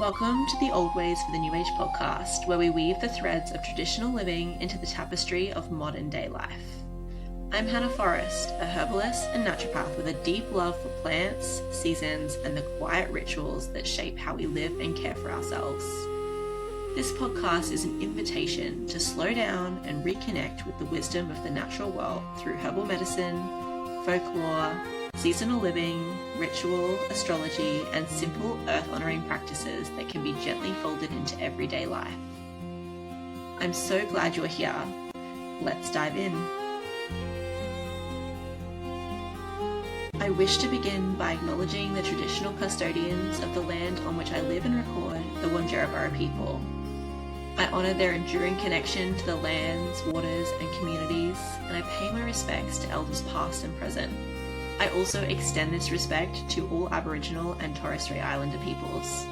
Welcome to the Old Ways for the New Age podcast, where we weave the threads of traditional living into the tapestry of modern day life. I'm Hannah Forrest, a herbalist and naturopath with a deep love for plants, seasons, and the quiet rituals that shape how we live and care for ourselves. This podcast is an invitation to slow down and reconnect with the wisdom of the natural world through herbal medicine, folklore, seasonal living, ritual, astrology, and simple earth-honoring practices that can be gently folded into everyday life. I'm so glad you're here. Let's dive in. I wish to begin by acknowledging the traditional custodians of the land on which I live and record, the Wurundjeri people. I honour their enduring connection to the lands, waters, and communities, and I pay my respects to elders past and present. I also extend this respect to all Aboriginal and Torres Strait Islander peoples.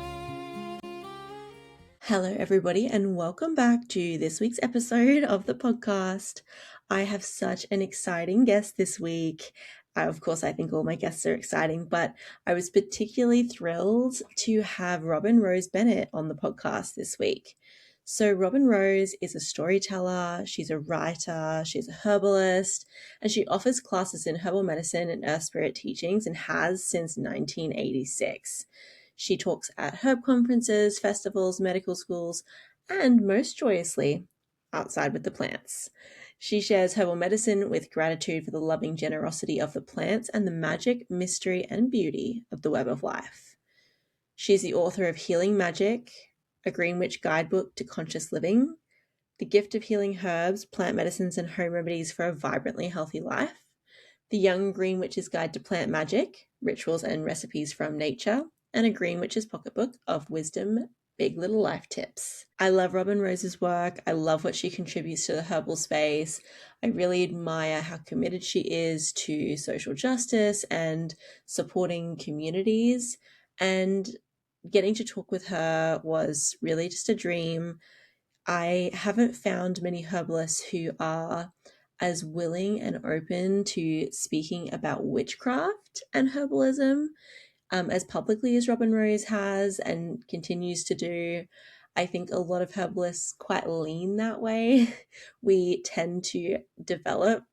Hello everybody, and welcome back to this week's episode of the podcast. I have such an exciting guest this week. Of course, I think all my guests are exciting, but I was particularly thrilled to have Robin Rose Bennett on the podcast this week. So Robin Rose is a storyteller, she's a writer, she's a herbalist, and she offers classes in herbal medicine and earth spirit teachings and has since 1986. She talks at herb conferences, festivals, medical schools, and most joyously, outside with the plants. She shares herbal medicine with gratitude for the loving generosity of the plants and the magic, mystery, and beauty of the web of life. She's the author of Healing Magic, A Green Witch Guidebook to Conscious Living, The Gift of Healing Herbs, Plant Medicines and Home Remedies for a Vibrantly Healthy Life, The Young Green Witch's Guide to Plant Magic, Rituals and Recipes from Nature, and A Green Witch's Pocketbook of Wisdom, Big Little Life Tips. I love Robin Rose's work. I love what she contributes to the herbal space. I really admire how committed she is to social justice and supporting communities, and getting to talk with her was really just a dream. I haven't found many herbalists who are as willing and open to speaking about witchcraft and herbalism as publicly as Robin Rose has and continues to do. I think a lot of herbalists quite lean that way. We tend to develop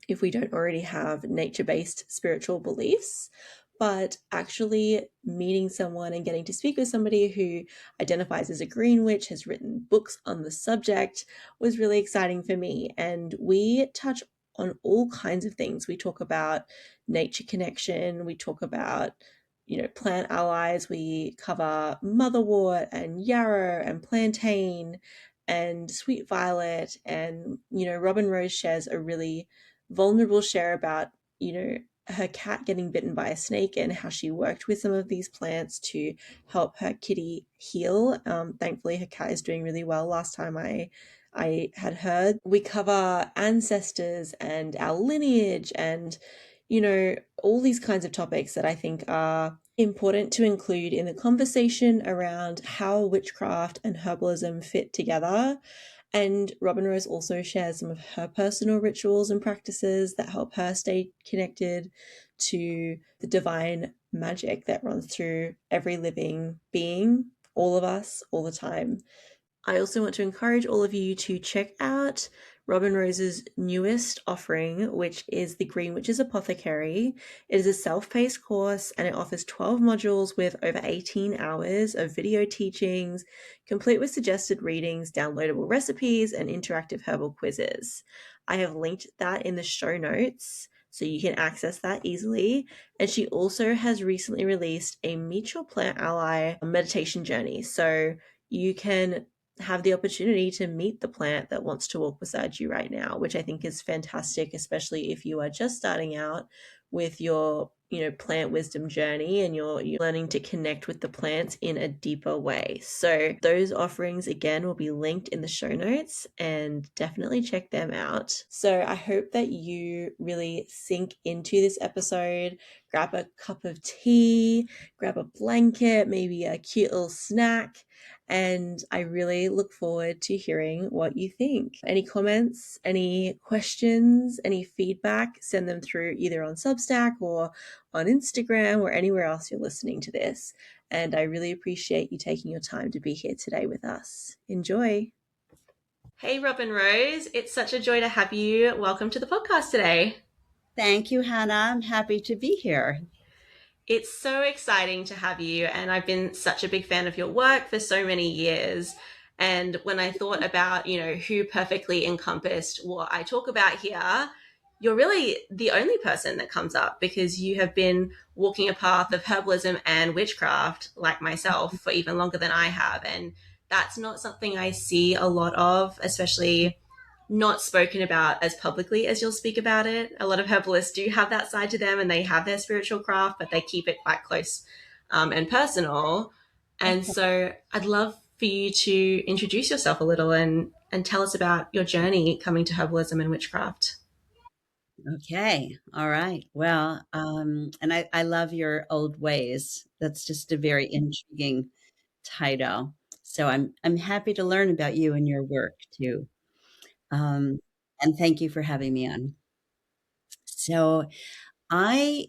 if we don't already have nature-based spiritual beliefs. But actually meeting someone and getting to speak with somebody who identifies as a green witch, has written books on the subject, was really exciting for me. And we touch on all kinds of things. We talk about nature connection, we talk about, plant allies, we cover motherwort and yarrow and plantain and sweet violet. And, Robin Rose shares a really vulnerable share about, her cat getting bitten by a snake and how she worked with some of these plants to help her kitty heal. Thankfully, her cat is doing really well last time I had heard. We cover ancestors and our lineage and, all these kinds of topics that I think are important to include in the conversation around how witchcraft and herbalism fit together. And Robin Rose also shares some of her personal rituals and practices that help her stay connected to the divine magic that runs through every living being, all of us, all the time. I also want to encourage all of you to check out Robin Rose's newest offering, which is the Green Witch's Apothecary. It is a self-paced course and it offers 12 modules with over 18 hours of video teachings, complete with suggested readings, downloadable recipes, and interactive herbal quizzes. I have linked that in the show notes so you can access that easily. And she also has recently released a Meet Your Plant Ally meditation journey. So you can have the opportunity to meet the plant that wants to walk beside you right now, which I think is fantastic, especially if you are just starting out with your, plant wisdom journey and you're learning to connect with the plants in a deeper way. So those offerings, again, will be linked in the show notes and definitely check them out. So I hope that you really sink into this episode, grab a cup of tea, grab a blanket, maybe a cute little snack. And I really look forward to hearing what you think. Any comments, any questions, any feedback, send them through either on Substack or on Instagram or anywhere else you're listening to this. And I really appreciate you taking your time to be here today with us. Enjoy. Hey, Robin Rose. It's such a joy to have you. Welcome to the podcast today. Thank you, Hannah. I'm happy to be here. It's so exciting to have you, and I've been such a big fan of your work for so many years. And when I thought about, who perfectly encompassed what I talk about here, you're really the only person that comes up because you have been walking a path of herbalism and witchcraft, like myself, for even longer than I have. And that's not something I see a lot of, especially not spoken about as publicly as you'll speak about it. A lot of herbalists do have that side to them and they have their spiritual craft, but they keep it quite close and personal. And so I'd love for you to introduce yourself a little and tell us about your journey coming to herbalism and witchcraft. Okay. All right. Well, and I love your old ways. That's just a very intriguing title. So I'm happy to learn about you and your work too. Um, and thank you for having me on. So I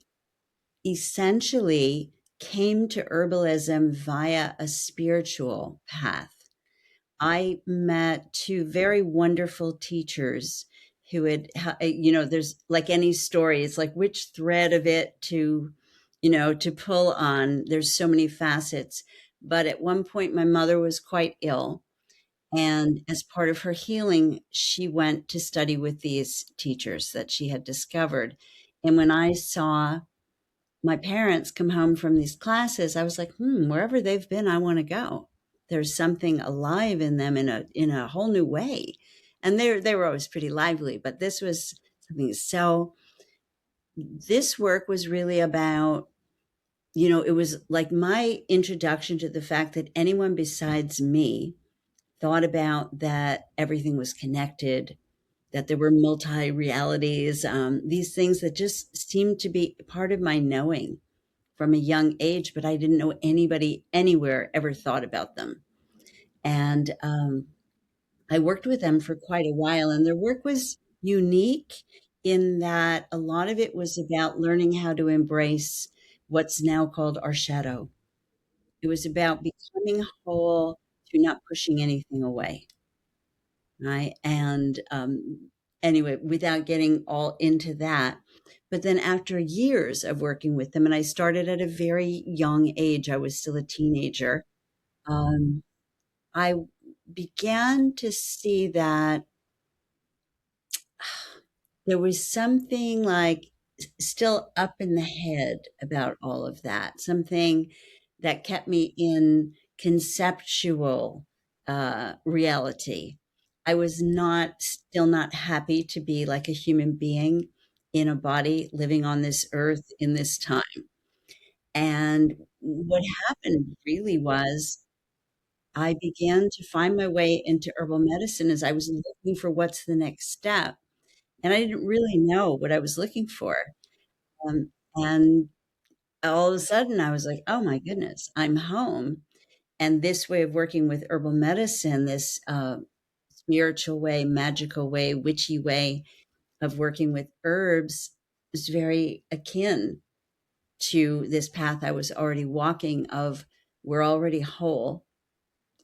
essentially came to herbalism via a spiritual path. I met two very wonderful teachers who there's like any story, it's like which thread of it to pull on. There's so many facets. But at one point, my mother was quite ill. And as part of her healing, she went to study with these teachers that she had discovered. And when I saw my parents come home from these classes, I was like, wherever they've been, I want to go. There's something alive in them in a whole new way. And they were always pretty lively, but this was something. So this work was really about, it was like my introduction to the fact that anyone besides me thought about that everything was connected, that there were multi realities, these things that just seemed to be part of my knowing from a young age, but I didn't know anybody anywhere ever thought about them. And I worked with them for quite a while, and their work was unique in that a lot of it was about learning how to embrace what's now called our shadow. It was about becoming whole to not pushing anything away. Right. And anyway, without getting all into that, but then after years of working with them, and I started at a very young age, I was still a teenager, um, I began to see that there was something like still up in the head about all of that, something that kept me in conceptual reality. I was still not happy to be like a human being in a body living on this earth in this time. And what happened really was I began to find my way into herbal medicine as I was looking for what's the next step. And I didn't really know what I was looking for. And all of a sudden, I was like, oh my goodness, I'm home. And this way of working with herbal medicine, this spiritual way, magical way, witchy way of working with herbs is very akin to this path I was already walking of we're already whole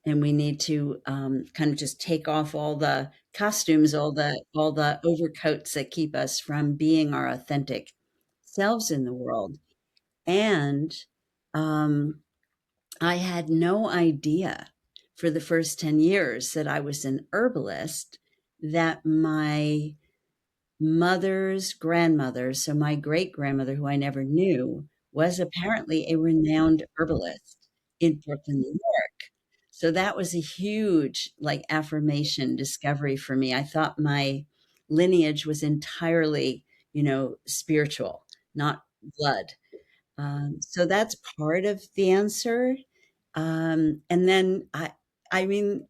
and we need to kind of just take off all the costumes, all the overcoats that keep us from being our authentic selves in the world. And um, I had no idea for the first 10 years that I was an herbalist, that my mother's grandmother, so my great grandmother, who I never knew, was apparently a renowned herbalist in Brooklyn, New York. So that was a huge like affirmation discovery for me. I thought my lineage was entirely, spiritual, not blood. So that's part of the answer. And then I mean,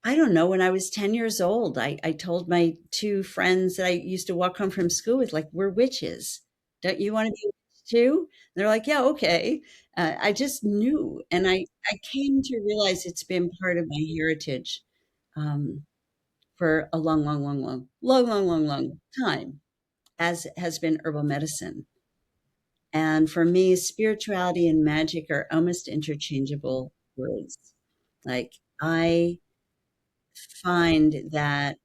I don't know. When I was 10 years old, I told my two friends that I used to walk home from school with, like, we're witches. Don't you want to be? too? They're like, yeah, okay. I just knew. And I came to realize it's been part of my heritage um, for a long, long, long, long, long, long, long, long time, as has been herbal medicine. And for me, spirituality and magic are almost interchangeable words. Like, I find that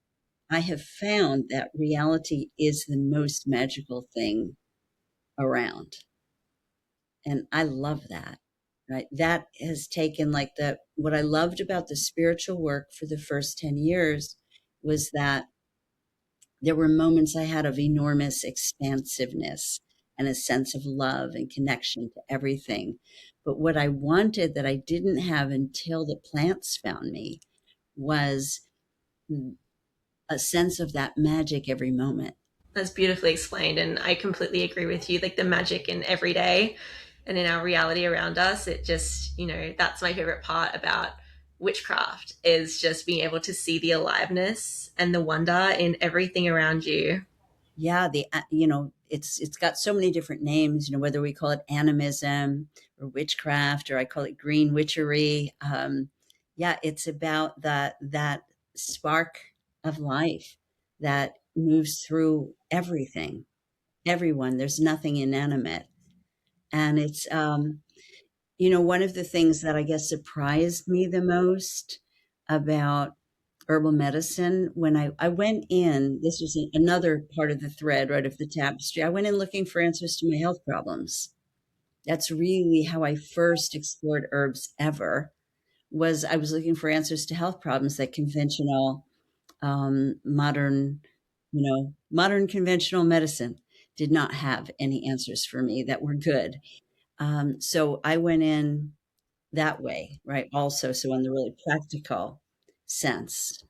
I have found that reality is the most magical thing around. And I love that. Right. That has taken like the what I loved about the spiritual work for the first 10 years was that there were moments I had of enormous expansiveness and a sense of love and connection to everything. But what I wanted that I didn't have until the plants found me was a sense of that magic every moment. That's beautifully explained, and I completely agree with you. Like the magic in every day and in our reality around us, it just, that's my favorite part about witchcraft is just being able to see the aliveness and the wonder in everything around you. Yeah, it's got so many different names, whether we call it animism or witchcraft, or I call it green witchery. Yeah, it's about that spark of life that moves through everything, everyone. There's nothing inanimate. And it's one of the things that I guess surprised me the most about herbal medicine when I went in, this was another part of the thread, right, of the tapestry. I went in looking for answers to my health problems. That's really how I first explored herbs ever. Was I was looking for answers to health problems that conventional, modern, modern conventional medicine did not have any answers for me that were good. So I went in that way, right? Also, so in the really practical sense.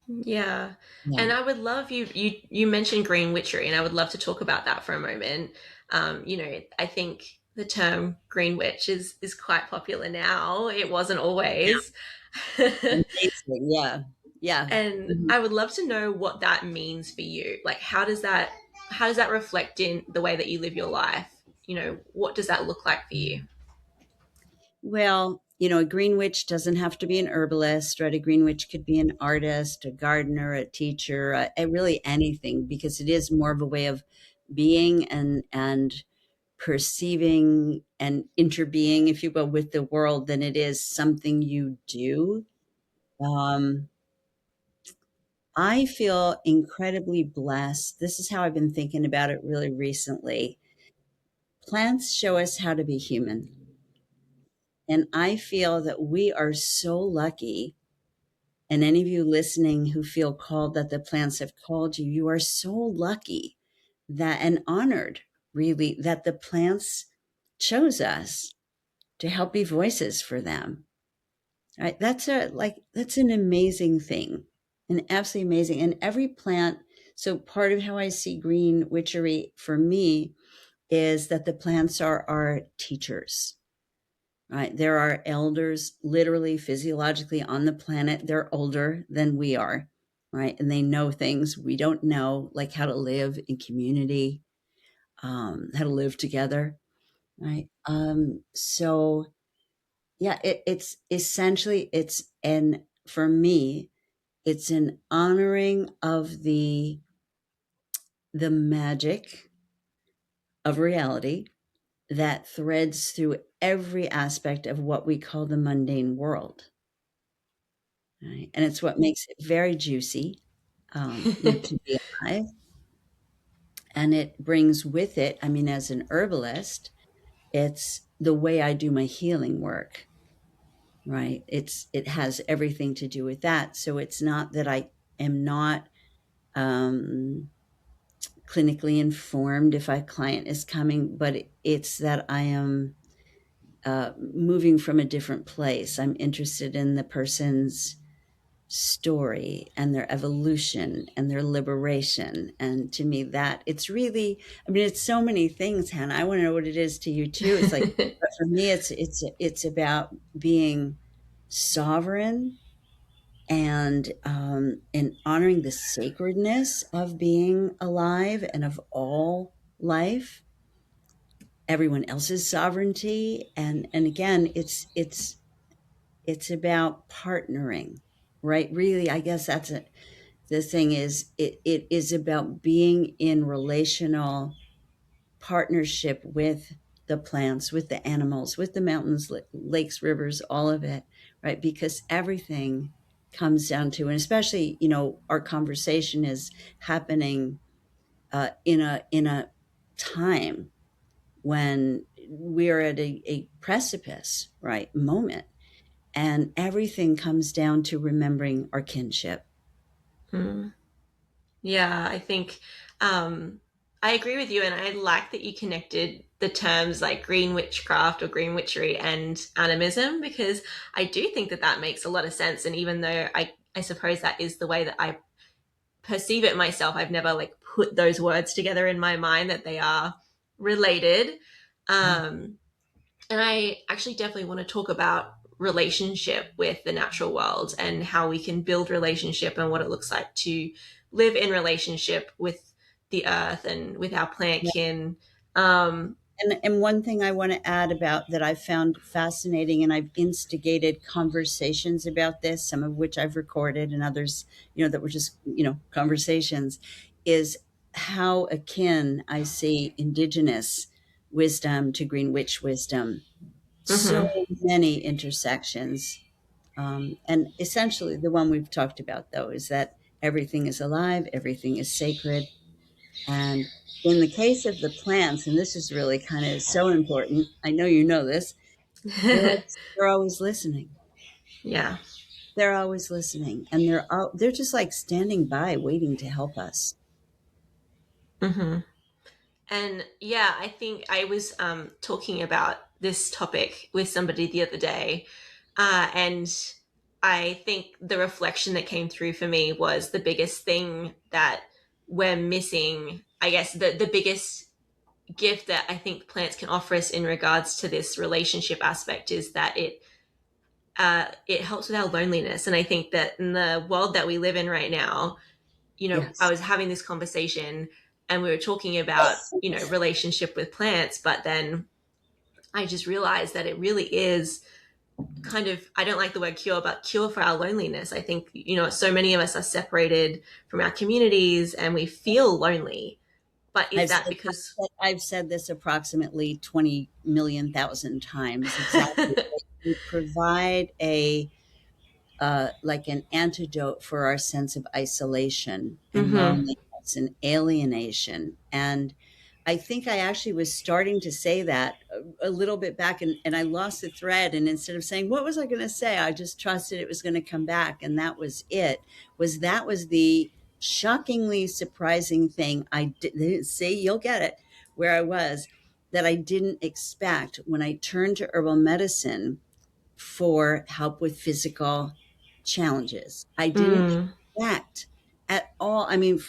Yeah. Yeah. And I would love you mentioned green witchery, and I would love to talk about that for a moment. I think the term green witch is quite popular now. It wasn't always. Amazing. Yeah. Yeah. And Mhm. I would love to know what that means for you. Like how does that reflect in the way that you live your life? What does that look like for you? Well, a green witch doesn't have to be an herbalist, right? A green witch could be an artist, a gardener, a teacher, really anything, because it is more of a way of being and perceiving and interbeing, if you will, with the world than it is something you do. Um, I feel incredibly blessed. This is how I've been thinking about it really recently. Plants show us how to be human. And I feel that we are so lucky. And any of you listening who feel called that the plants have called you, you are so lucky that and honored, really, that the plants chose us to help be voices for them. Right? That's an amazing thing, an absolutely amazing. And every plant. So part of how I see green witchery for me is that the plants are our teachers. Right? There are elders, literally, physiologically on the planet. They're older than we are, right? And they know things we don't know, like how to live in community, how to live together, right? So yeah, it's essentially for me, it's an honoring of the magic of reality that threads through every aspect of what we call the mundane world. Right? And it's what makes it very juicy, to be alive. And it brings with it, I mean, as an herbalist, it's the way I do my healing work, right? It has everything to do with that. So it's not that I am not um, clinically informed if a client is coming, but it's that I am moving from a different place. I'm interested in the person's story and their evolution and their liberation. And to me, that it's really, I mean, it's so many things, Hannah. I want to know what it is to you too. It's like, but for me, it's about being sovereign and honoring the sacredness of being alive and of all life. everyone else's sovereignty. And again, it's about partnering, right? Really, I guess that's it. The thing is, it is about being in relational partnership with the plants, with the animals, with the mountains, lakes, rivers, all of it, right? Because everything comes down to, and especially, our conversation is happening in a time when we're at a precipice, right, moment, and everything comes down to remembering our kinship. Mm. Yeah, I think I agree with you, and I like that you connected the terms like green witchcraft or green witchery and animism, because I do think that that makes a lot of sense. And even though I suppose that is the way that I perceive it myself, I've never like put those words together in my mind that they are related. Yeah. Um, and I actually definitely want to talk about relationship with the natural world and how we can build relationship and what it looks like to live in relationship with the earth and with our plant kin. Um, And one thing I want to add about that I've found fascinating, and I've instigated conversations about this, some of which I've recorded, and others, that were just, conversations, is how akin I see indigenous wisdom to green witch wisdom. So mhm, many intersections. And essentially, the one we've talked about, though, is that everything is alive, everything is sacred, and in the case of the plants, and this is really kind of so important, I know you know this, they're always listening. yeah. They're always listening, and they're just like standing by, waiting to help us. hmm And yeah, I think I was talking about this topic with somebody the other day, and I think the reflection that came through for me was the biggest thing that we're missing. I guess the biggest gift that I think plants can offer us in regards to this relationship aspect is that it helps with our loneliness. And I think that in the world that we live in right now, I Yes. was having this conversation and we were talking about, relationship with plants, but then I just realized that it really is kind of, I don't like the word cure, but cure for our loneliness. I think, so many of us are separated from our communities and we feel lonely. But is I've that said, because I've said this approximately 20 million thousand times exactly. We provide like an antidote for our sense of isolation and mm-hmm, loneliness and alienation. And I think I actually was starting to say that a little bit back, and I lost the thread. And instead of saying, what was I going to say? I just trusted it was going to come back. And that was it, that was the shockingly surprising thing. I didn't see, you'll get it, where I was, that I didn't expect when I turned to herbal medicine for help with physical challenges. I didn't mm, expect at all. I mean,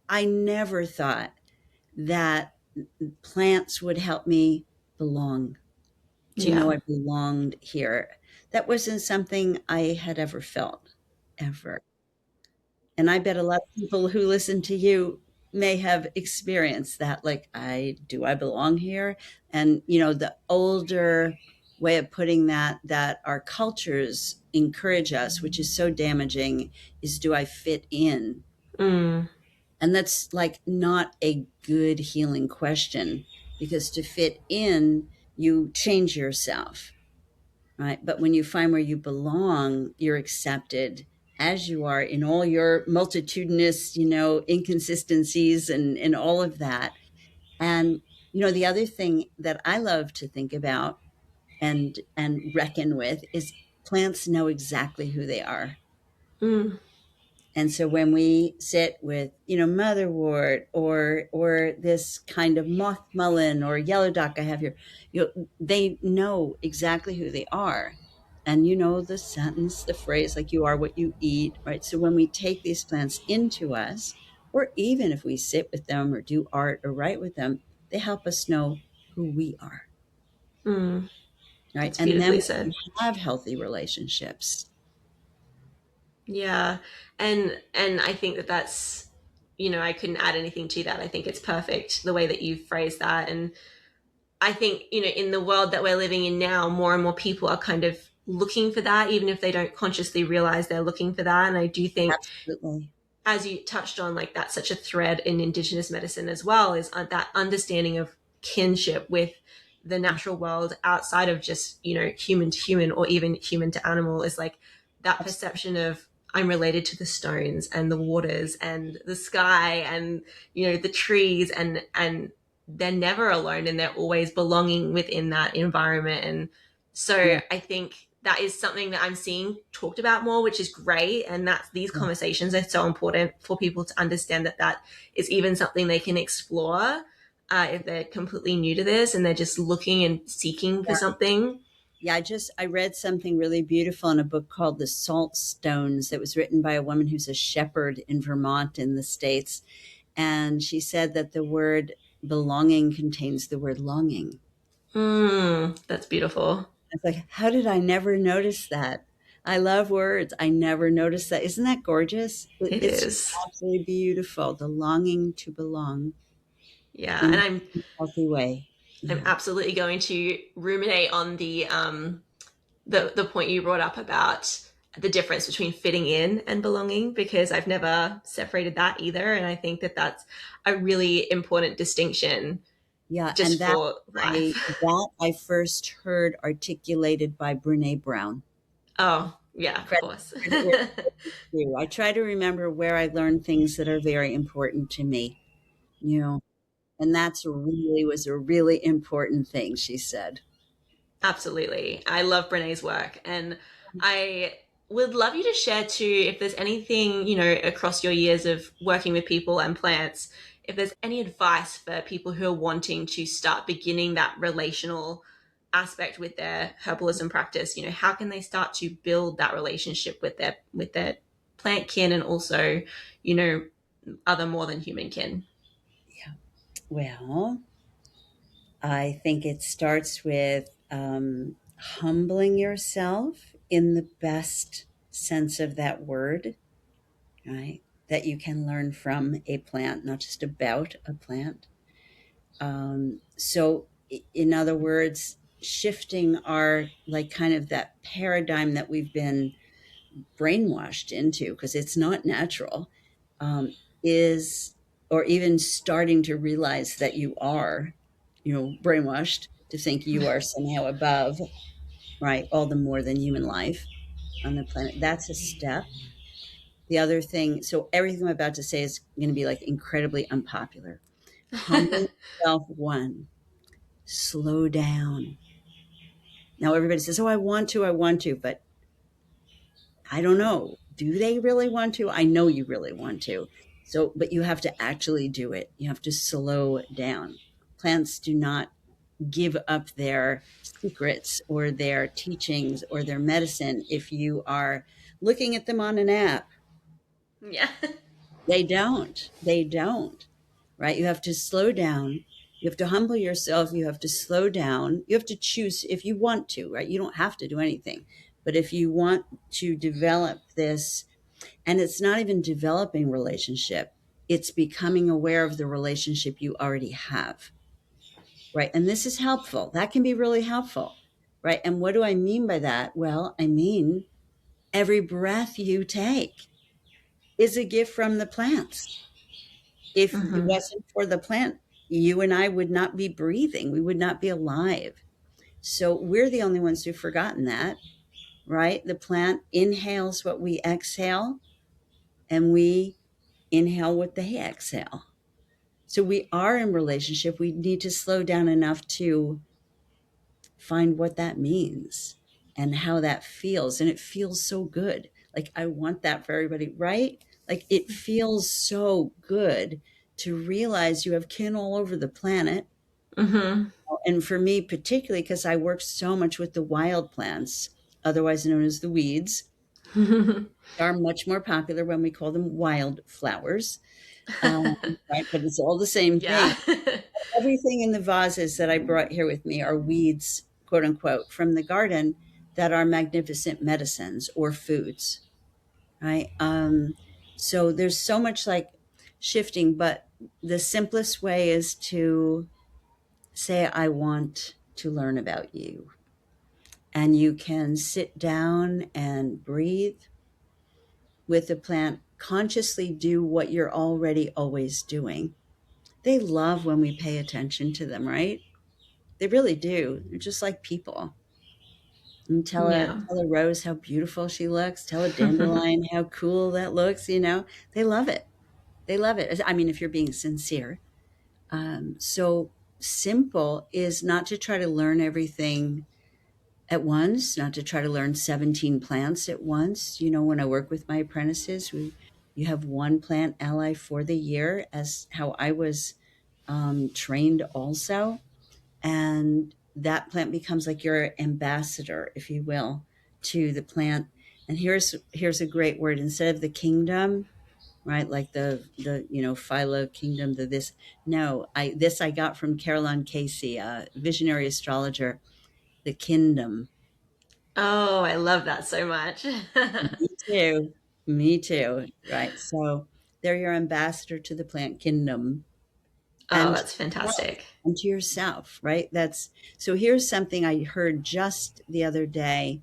I never thought that plants would help me belong, to yeah, know I belonged here. That wasn't something I had ever felt, ever. And I bet a lot of people who listen to you may have experienced that, like, I belong here? And, the older way of putting that our cultures encourage us, which is so damaging, is do I fit in? mm, And that's like not a good healing question, because to fit in, you change yourself, right? But when you find where you belong, you're accepted as you are in all your multitudinous, inconsistencies and all of that. And, the other thing that I love to think about and reckon with is plants know exactly who they are. mm, And so when we sit with, motherwort or this kind of moth mullein or yellow dock I have here, they know exactly who they are. And the sentence, the phrase, like, you are what you eat, right? So when we take these plants into us, or even if we sit with them or do art or write with them, they help us know who we are, mm. right? That's And then beautifully we said. have healthy relationships. Yeah. And I think that that's, I couldn't add anything to that. I think it's perfect the way that you phrased that. And I think, in the world that we're living in now, more and more people are kind of looking for that, even if they don't consciously realize they're looking for that. And I do think, Absolutely. as you touched on, like that's such a thread in Indigenous medicine as well, is that understanding of kinship with the natural world outside of just, human to human or even human to animal, is like that perception of I'm related to the stones and the waters and the sky and, the trees, and they're never alone and they're always belonging within that environment. And so Yeah, I think that is something that I'm seeing talked about more, which is great. And that's these yeah, conversations are so important for people to understand that is even something they can explore if they're completely new to this and they're just looking and seeking for yeah. something. Yeah, I read something really beautiful in a book called The Salt Stones that was written by a woman who's a shepherd in Vermont in the States. And she said that the word belonging contains the word longing. That's beautiful. It's like, how did I never notice that? I love words. I never noticed that. Isn't that gorgeous? It It's just is. absolutely beautiful. The longing to belong Yeah, and in I'm a healthy way. I'm Yeah. absolutely going to ruminate on the point you brought up about the difference between fitting in and belonging, because I've never separated that either, and I think that that's a really important distinction Yeah. And just for life. that I first heard articulated by Brene Brown. Oh, yeah, of Credit, course. credit where credit is due. I try to remember where I learned things that are very important to me, you know, and was a really important thing, she said. Absolutely. I love Brene's work. And I would love you to share too, if there's anything, across your years of working with people and plants, if there's any advice for people who are wanting to start beginning that relational aspect with their herbalism practice. How can they start to build that relationship with their plant kin, and also, you know, other more than human kin? Yeah. Well, I think it starts with humbling yourself in the best sense of that word, right? That you can learn from a plant, not just about a plant. In other words, shifting our, like, kind of that paradigm that we've been brainwashed into, because it's not natural, is, or even starting to realize that you are, brainwashed to think you are somehow above, right? All the more than human life on the planet. That's a step. The other thing, so everything I'm about to say is going to be like incredibly unpopular. Humbling yourself, one, slow down. Now everybody says, "Oh, I want to," but I don't know. Do they really want to? I know you really want to. So, but you have to actually do it. You have to slow down. Plants do not give up their secrets or their teachings or their medicine if you are looking at them on an app. Yeah. They don't. They don't. Right? You have to slow down. You have to humble yourself. You have to slow down. You have to choose if you want to, right? You don't have to do anything. But if you want to develop this, and it's not even developing relationship, it's becoming aware of the relationship you already have, right? And this is helpful. That can be really helpful, right? And what do I mean by that? Well, I mean, every breath you take is a gift from the plants. If it Hmm. wasn't for the plant, you and I would not be breathing. We would not be alive. So we're the only ones who've forgotten that, right? The plant inhales what we exhale, and we inhale what they exhale. So we are in relationship. We need to slow down enough to find what that means and how that feels. And it feels so good. Like, I want that for everybody, right? Like, it feels so good to realize you have kin all over the planet. Hmm. And for me, particularly because I work so much with the wild plants, otherwise known as the weeds, are much more popular when we call them wild flowers. Right? But it's all the same Yeah. thing. Everything in the vases that I brought here with me are weeds, quote unquote, from the garden that are magnificent medicines or foods, right? So there's so much like shifting, but the simplest way is to say, I want to learn about you. And you can sit down and breathe with the plant, consciously do what you're already always doing. They love when we pay attention to them, right? They really do. They're just like people. And Yeah. tell a rose how beautiful she looks. Tell a dandelion how cool that looks. You know, they love it. They love it. I mean, if you're being sincere. So simple is not to try to learn everything at once, not to try to learn 17 plants at once. You know, when I work with my apprentices, you have one plant ally for the year, as how I was trained also. And that plant becomes like your ambassador, if you will, to the plant. And here's a great word. Instead of the kingdom, right, like the philo kingdom, the this, no, I got from Caroline Casey, a visionary astrologer. The kingdom. Oh, I love that so much. Me too. Me too. Right. So they're your ambassador to the plant kingdom Oh, and to that's yourself, fantastic. and to yourself, right? That's so here's something I heard just the other day.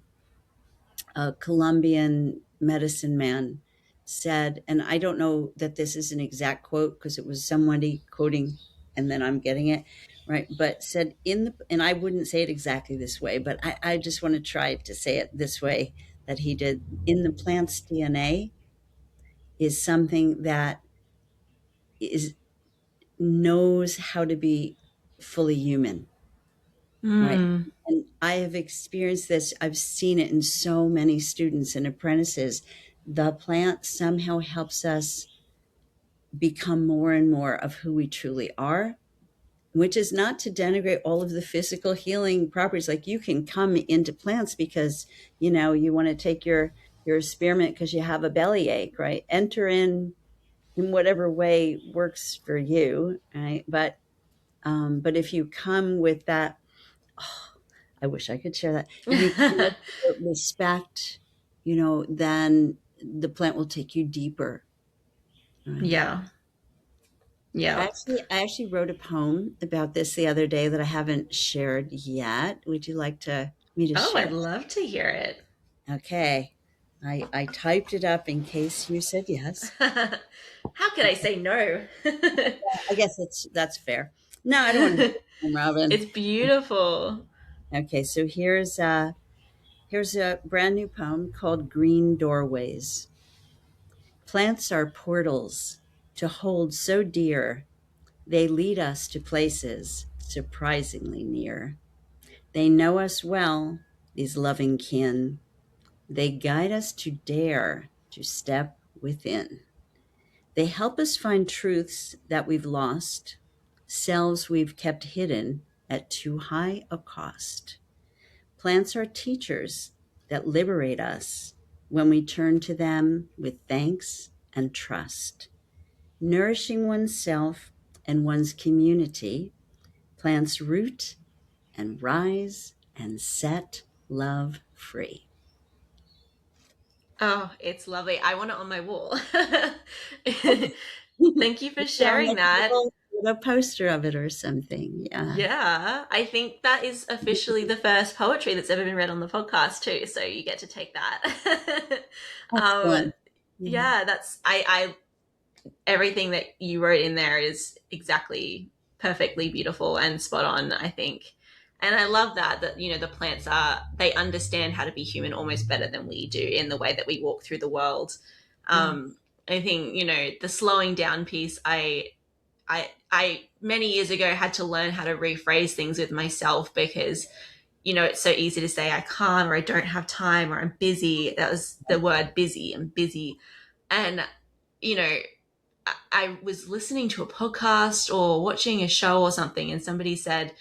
A Colombian medicine man said, and I don't know that this is an exact quote because it was somebody quoting and then I'm getting it right, but said and I wouldn't say it exactly this way, but I just want to try to say it this way that he did. In the plant's DNA is something that is knows how to be fully human, right? Mm. And I have experienced this. I've seen it in so many students and apprentices. The plant somehow helps us become more and more of who we truly are, which is not to denigrate all of the physical healing properties. Like you can come into plants because, you want to take your spearmint because you have a belly ache, right? Enter in whatever way works for you, right? But if you come with that, oh, I wish I could share that. If you come with respect, then the plant will take you deeper. Right. Yeah. Yeah. I actually wrote a poem about this the other day that I haven't shared yet. Would you like me to Oh, share I'd it? love to hear it. Okay. I typed it up in case you said yes. How could I say no? I guess that's fair. No, I don't want to hear from Robin. It's beautiful. Okay, so here's a brand new poem called Green Doorways. Plants are portals to hold so dear. They lead us to places surprisingly near. They know us well, these loving kin. They guide us to dare to step within. They help us find truths that we've lost, selves we've kept hidden at too high a cost. Plants are teachers that liberate us when we turn to them with thanks and trust. Nourishing oneself and one's community, plants root and rise and set love free. Oh, it's lovely. I want it on my wall. Thank you for Maybe I'll sharing make a that. little poster of it or something. Yeah. Yeah, I think that is officially the first poetry that's ever been read on the podcast too. So you get to take that. um, Excellent. Yeah. yeah, I everything that you wrote in there is exactly perfectly beautiful and spot on, I think. And I love that the plants they understand how to be human almost better than we do in the way that we walk through the world. Yeah. I think, the slowing down piece, I many years ago had to learn how to rephrase things with myself because it's so easy to say I can't, or I don't have time, or I'm busy. That was the word, busy. I'm busy. And you know I was listening to a podcast or watching a show or something, and somebody said,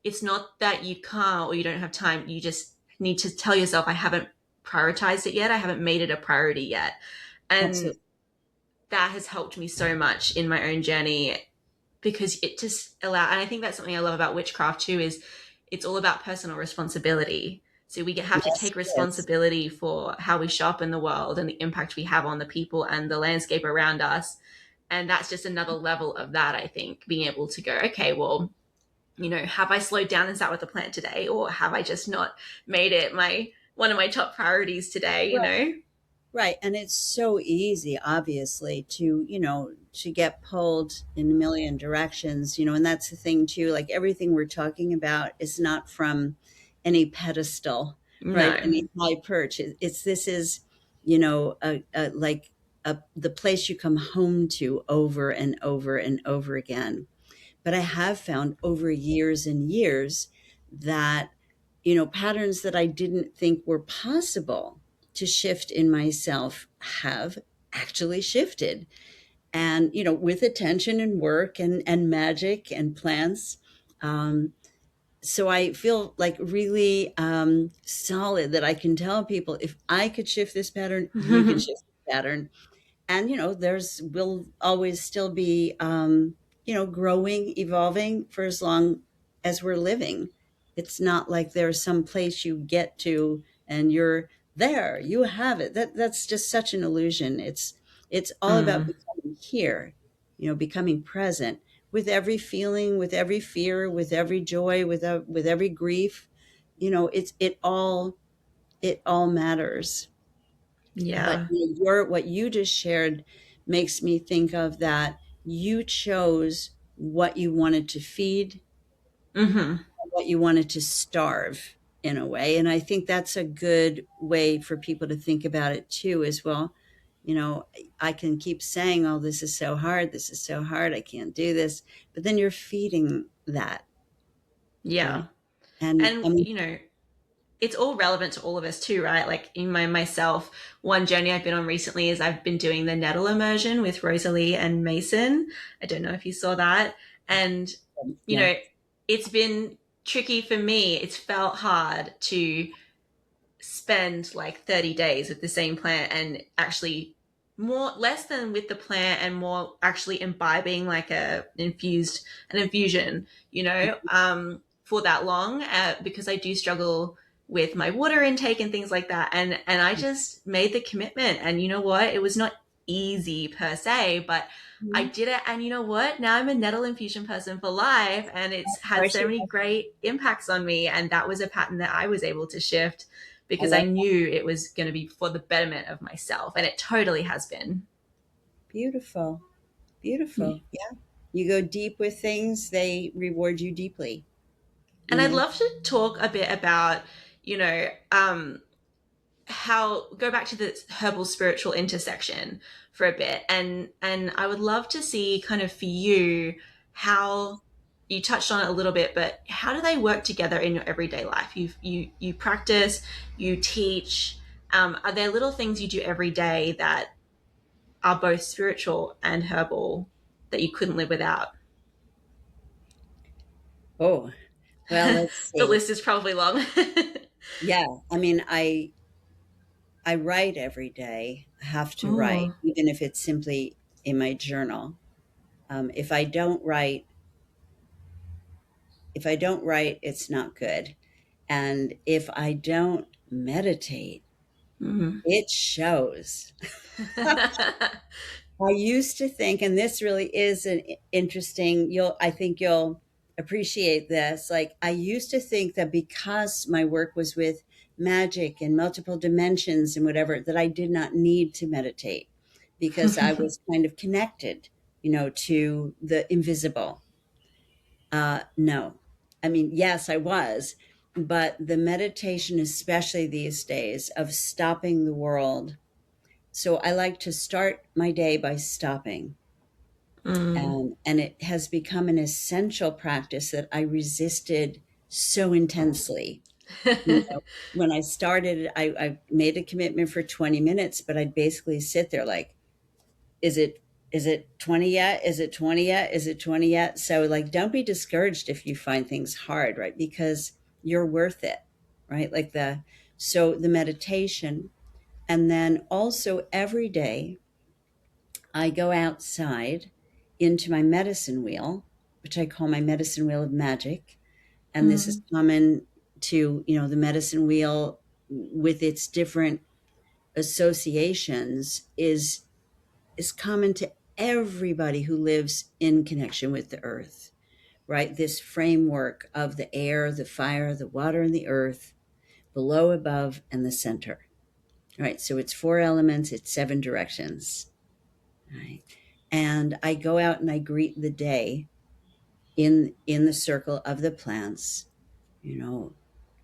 it's not that you can't or you don't have time. You just need to tell yourself, I haven't prioritized it yet. I haven't made it a priority yet. And Absolutely. that has helped me so much in my own journey because it just and I think that's something I love about witchcraft too, is it's all about personal responsibility. So we have to Yes, take it is. responsibility for how we show up in the world and the impact we have on the people and the landscape around us. And that's just another level of that, I think, being able to go, okay, well, have I slowed down and sat with the plant today, or have I just not made it my one of my top priorities today, Right. And it's so easy, obviously, to get pulled in a million directions, and that's the thing too. Like everything we're talking about is not from any pedestal, right? No. Any high perch. This is, like the place you come home to over and over and over again. But I have found over years and years that, patterns that I didn't think were possible to shift in myself have actually shifted. And, with attention and work and magic and plants. So I feel like really solid that I can tell people, if I could shift this pattern, you can shift the pattern. And there's will always still be growing, evolving for as long as we're living. It's not like there's some place you get to and you're there, you have it. That's just such an illusion. It's all about Mm, becoming here, becoming present with every feeling, with every fear, with every joy, with every grief. It all matters. But yeah. what you just shared makes me think of that you chose what you wanted to feed, Hmm. what you wanted to starve in a way. And I think that's a good way for people to think about it too, as well. I can keep saying, oh, this is so hard. This is so hard. I can't do this. But then you're feeding that, Yeah. right? And I And mean, it's all relevant to all of us too, right? Like in myself, one journey I've been on recently is I've been doing the nettle immersion with Rosalie and Mason. I don't know if you saw that. And, you yeah. know, it's been tricky for me. It's felt hard to spend like 30 days with the same plant and actually more less than with the plant and more actually imbibing like an infusion, for that long, because I do struggle with my water intake and things like that, and I just made the commitment. And you know what, it was not easy per se, but I Mhm. did it. And you know what, now I'm a nettle infusion person for life, and it's Of had course so you many have. great impacts on me. And that was a pattern that I was able to shift I because I love that. knew it was going to be for the betterment of myself. And it totally has been. Beautiful. Yeah. Beautiful. Yeah. You go deep with things, they reward you deeply, you And I'd know? love to talk a bit about, you know, how go back to the herbal spiritual intersection for a bit. And I would love to see kind of for you how you touched on it a little bit, but how do they work together in your everyday life? You practice, you teach. Are there little things you do every day that are both spiritual and herbal that you couldn't live without? Oh, well, let's The see. list is probably long. Yeah. I mean, I write every day. I have to write, Oh. even if it's simply in my journal. If I don't write, it's not good. And if I don't meditate, Mm. it shows. I used to think, and this really is an interesting, I think you'll appreciate this. Like, I used to think that because my work was with magic and multiple dimensions and whatever, that I did not need to meditate because I was kind of connected, to the invisible. No. I mean, yes, I was, but the meditation, especially these days, of stopping the world. So I like to start my day by stopping. Mm. And it has become an essential practice that I resisted so intensely. When I started, I made a commitment for 20 minutes, but I'd basically sit there like, is it is it 20 yet? Is it 20 yet? Is it 20 yet? So like, don't be discouraged if you find things hard, right? Because you're worth it, right? So the meditation, and then also every day I go outside into my medicine wheel, which I call my medicine wheel of magic. And this is Mm. common to, the medicine wheel with its different associations is common to everybody who lives in connection with the earth. right? This framework of the air, the fire, the water, and the earth, below, above, and the center. Right. So it's four elements, it's seven directions. Right. And I go out and I greet the day in the circle of the plants, you know,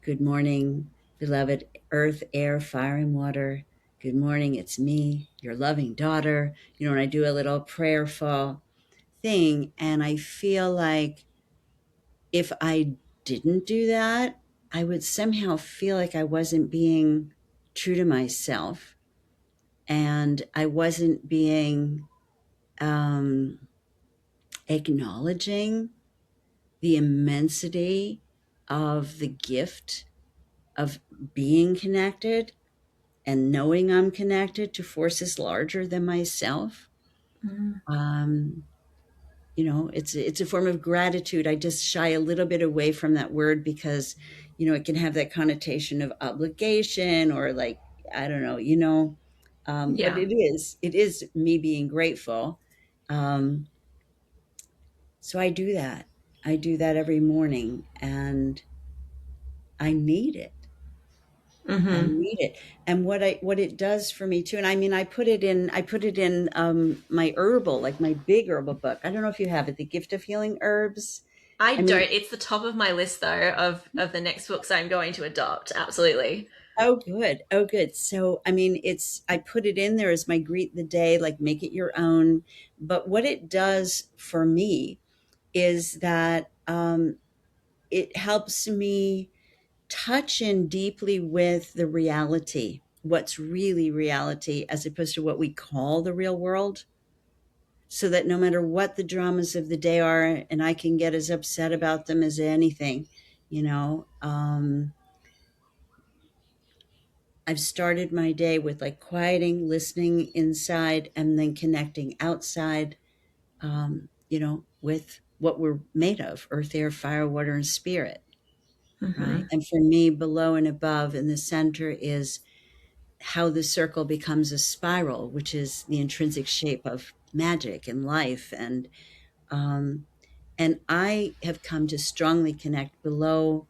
good morning, beloved earth, air, fire, and water. Good morning, it's me, your loving daughter. And I do a little prayerful thing. And I feel like if I didn't do that, I would somehow feel like I wasn't being true to myself, and I wasn't being um, acknowledging the immensity of the gift of being connected and knowing I'm connected to forces larger than myself. Mm. Um, it's a form of gratitude. I just shy a little bit away from that word because, it can have that connotation of obligation or like, I don't know, but Yeah. it is me being grateful. Um, so I do that every morning, and I need it. I Mm-hmm. need it. And what it does for me too, and I mean, I put it in my herbal, like my big herbal book. I don't know if you have it, The Gift of Healing Herbs. I I mean, don't. It's the top of my list though of the next books I'm going to adopt. Absolutely. oh good. Oh good. So I mean, I put it in there as my greet the day, like make it your own. But what it does for me is that it helps me touch in deeply with the reality, what's really reality, as opposed to what we call the real world. So that no matter what the dramas of the day are, and I can get as upset about them as anything, you know, I've started my day with like quieting, listening inside, and then connecting outside, with what we're made of: earth, air, fire, water, and spirit. Right. Mm-hmm. And for me, below and above in the center is how the circle becomes a spiral, which is the intrinsic shape of magic and life. And I have come to strongly connect below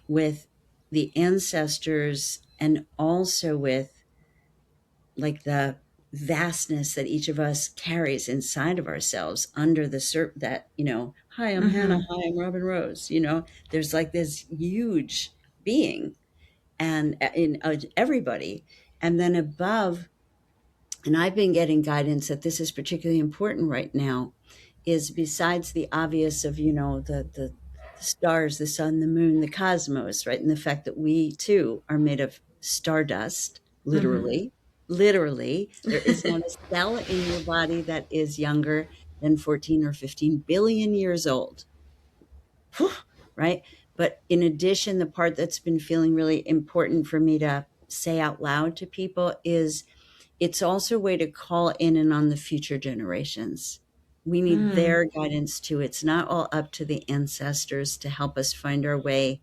with the ancestors, and also with like the vastness that each of us carries inside of ourselves under that, hi, I'm Hannah. Mm-hmm. Hi, I'm Robin Rose. There's like this huge being, and in everybody. And then above, and I've been getting guidance that this is particularly important right now, is besides the obvious of, the stars, the sun, the moon, the cosmos, right? And the fact that we too are made of stardust, Mm-hmm. literally. Literally, there is not a cell in your body that is younger than 14 or 15 billion years old. Whew, right? But in addition, the part that's been feeling really important for me to say out loud to people is it's also a way to call in and on the future generations. We need Mm. their guidance too. It's not all up to the ancestors to help us find our way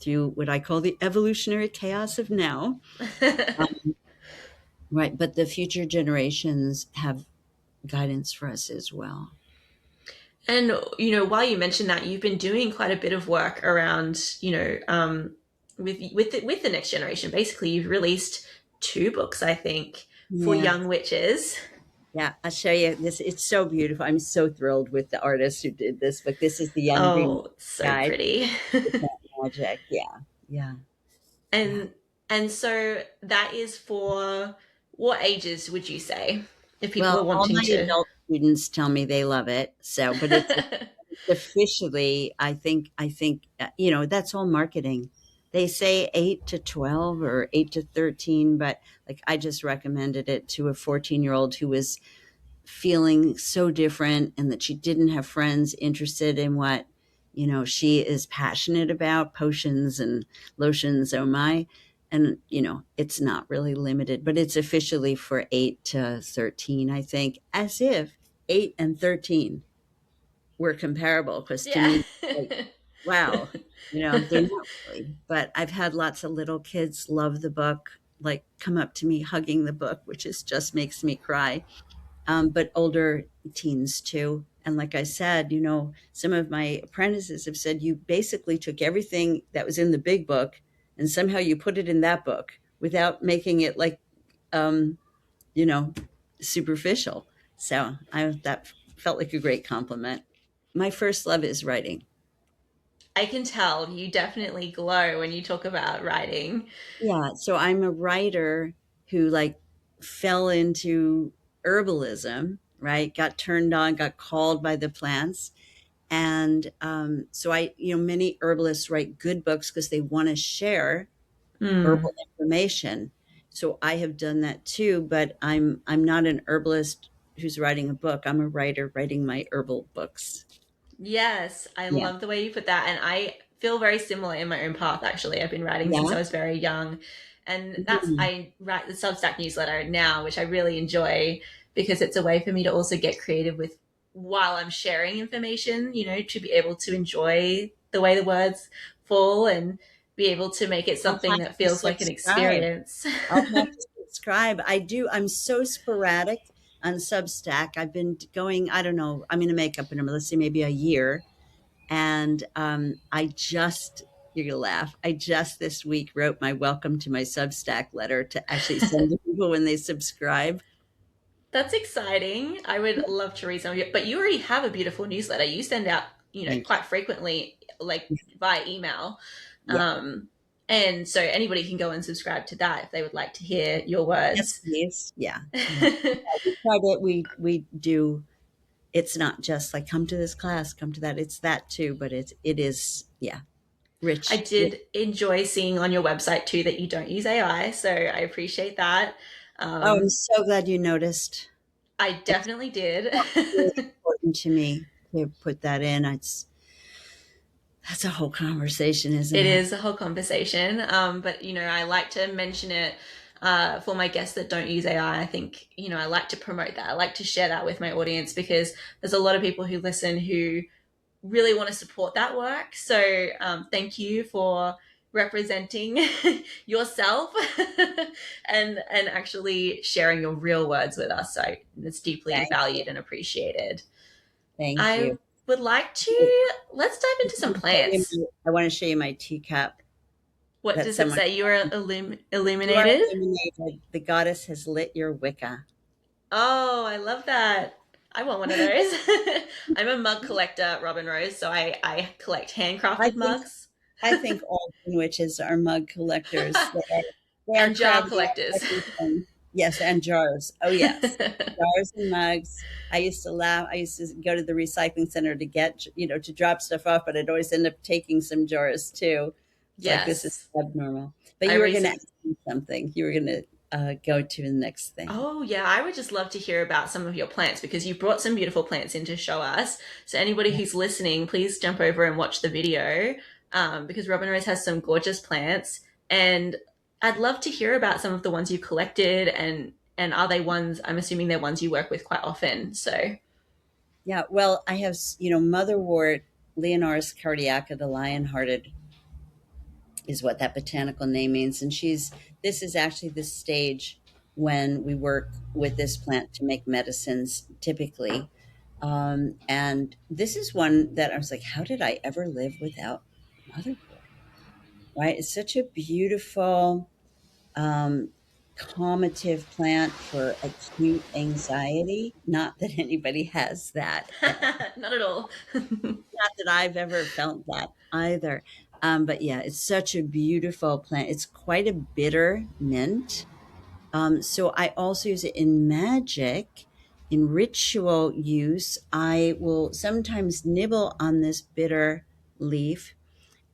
through what I call the evolutionary chaos of now. Right. But the future generations have guidance for us as well. And while you mentioned that, you've been doing quite a bit of work around, with the next generation. Basically, you've released two books, I think, for Yeah. young witches. Yeah. I'll show you this. It's so beautiful. I'm so thrilled with the artist who did this book. This is the Young Green Oh, so Guide pretty. to Plant Magic. Yeah. Yeah. Yeah. And so that is for what ages would you say if people Well, are all wanting my to? adult students tell me they love it. So, but it's officially, I think, that's all marketing. They say 8 to 12 or 8 to 13, but like I just recommended it to a 14-year-old who was feeling so different, and that she didn't have friends interested in what she is passionate about, potions and lotions, oh my. And it's not really limited, but it's officially for 8 to 13, I think, as if 8 and 13 were comparable, because to Yeah. me, like, wow, they're not really. But I've had lots of little kids love the book, like come up to me hugging the book, which is just makes me cry, but older teens too. And like I said, some of my apprentices have said you basically took everything that was in the big book and somehow you put it in that book without making it like, um, you know, superficial. So that felt like a great compliment. My first love is writing. I can tell you definitely glow when you talk about writing. Yeah, so I'm a writer who like fell into herbalism, right? Got turned on, got called by the plants. And so many herbalists write good books because they want to share Mm. herbal information. So I have done that too, but I'm not an herbalist who's writing a book. I'm a writer writing my herbal books. Yes, I Yeah. love the way you put that. And I feel very similar in my own path, actually. I've been writing since Yeah. I was very young. And Mhm. I write the Substack newsletter now, which I really enjoy because it's a way for me to also get creative with while I'm sharing information, to be able to enjoy the way the words fall and be able to make it I'll something have that to feels like an subscribe. experience. I'll have to subscribe. I do. I'm so sporadic on Substack. I've been going, I don't know, I'm going to make up a number. Let's say maybe a year. And you're going to laugh. I just this week wrote my welcome to my Substack letter to actually send to people when they subscribe. That's exciting. I would love to read some of it. But you already have a beautiful newsletter. You send out, Thank quite frequently, like you. via email. Yeah. Um, and so anybody can go and subscribe to that if they would like to hear your Yes, words. please. Yeah. Yeah. We try to, we do, it's not just like come to this class, come to that. It's that too, but it is, yeah, I rich. did enjoy seeing on your website too that you don't use AI, so I appreciate that. Oh, I'm Um, so glad you noticed. I It's definitely did. really important to me to put that in. That's a whole conversation, isn't It it? is a whole conversation, but I like to mention it for my guests that don't use AI. I think I like to promote that. I like to share that with my audience because there's a lot of people who listen who really want to support that work. So thank you for representing yourself and actually sharing your real words with us. So it's deeply Thank valued you. and appreciated. Thank you. I would like to let's dive into some plants. I want to show you my teacup What that does it someone, say? You are you are illuminated? illuminated. The goddess has lit your Wicca. Oh, I love that. I want one of those. I'm a mug collector, Robin Rose, so I collect I handcrafted think mugs I think all witches are mug collectors. They are and jar crabby at collectors. everything. Yes, and jars. Oh yes, jars and mugs. I used to laugh. I used to go to the recycling center to get to drop stuff off, but I'd always end up taking some jars too. It's like this is Yes. abnormal. But I you were going to recent ask me something. You were going to go to the next thing. Oh, yeah, I would just love to hear about some of your plants because you brought some beautiful plants in to show us. So anybody Yeah. who's listening, please jump over and watch the video because Robin Rose has some gorgeous plants, and I'd love to hear about some of the ones you collected and are they ones I'm assuming they're ones you work with quite often. So Yeah. Well, I have motherwort, Leonoris cardiaca, the lion-hearted is what that botanical name means. And this is actually the stage when we work with this plant to make medicines typically. And this is one that I was like, how did I ever live without motherwort? Right? It's such a beautiful, um, calmative plant for acute anxiety. Not that anybody has that. not at all. Not that I've ever felt that either. But yeah, it's such a beautiful plant. It's quite a bitter mint. So I also use it in magic, in ritual use. I will sometimes nibble on this bitter leaf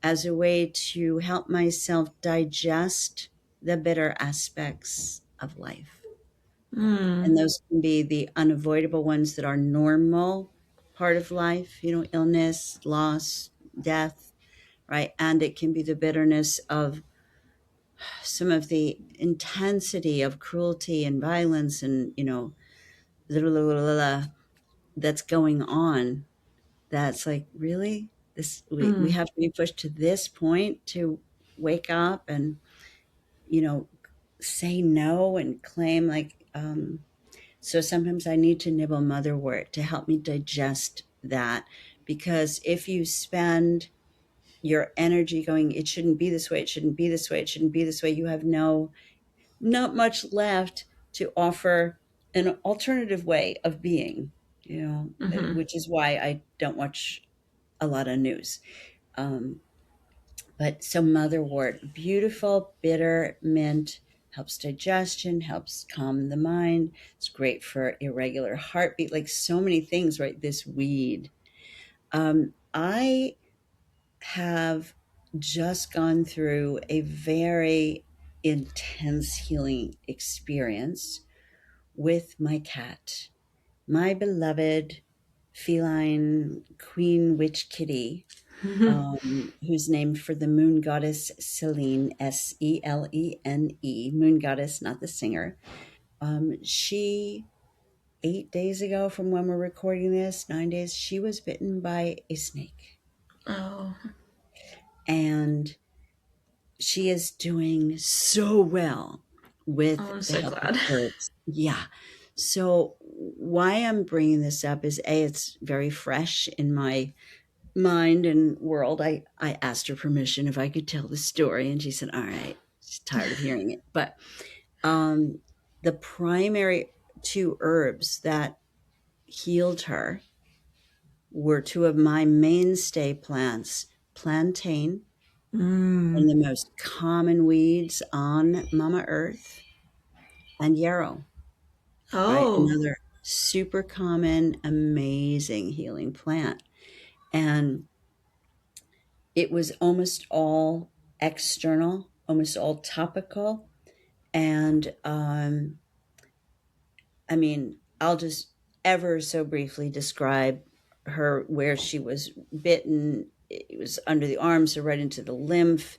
as a way to help myself digest the bitter aspects of life. And Mm, those can be the unavoidable ones that are normal part of life, illness, loss, death, right? And it can be the bitterness of some of the intensity of cruelty and violence and, that's going on. That's like, really? We mm. have to be pushed to this point to wake up and, you know, say no and claim like, So sometimes I need to nibble motherwort to help me digest that. Because if you spend your energy going, it shouldn't be this way, it shouldn't be this way, it shouldn't be this way, you have not much left to offer an alternative way of being, Hmm. which is why I don't watch a lot of news. Um, but so motherwort, beautiful, bitter mint, helps digestion, helps calm the mind. It's great for irregular heartbeat, like so many things, right? This weed. I have just gone through a very intense healing experience with my cat, my beloved feline queen witch kitty, who's named for the moon goddess Selene, Selene, moon goddess, not the singer. She, 8 days ago from when we're recording this, 9 days, she was bitten by a snake. Oh, And she is doing so well oh, with I'm the so help of glad. herbs. Yeah. So, why I'm bringing this up is A, it's very fresh in my mind and world. I asked her permission if I could tell the story, and she said, all right. She's tired of hearing it. But um, the primary two herbs that healed her were two of my mainstay plants, plantain, one Mm. of the most common weeds on Mama Earth, and yarrow, right? Oh. Another super common, amazing healing plant. And it was almost all external, almost all topical. And I mean, I'll just ever so briefly describe her where she was bitten. It was under the arm, so right into the lymph,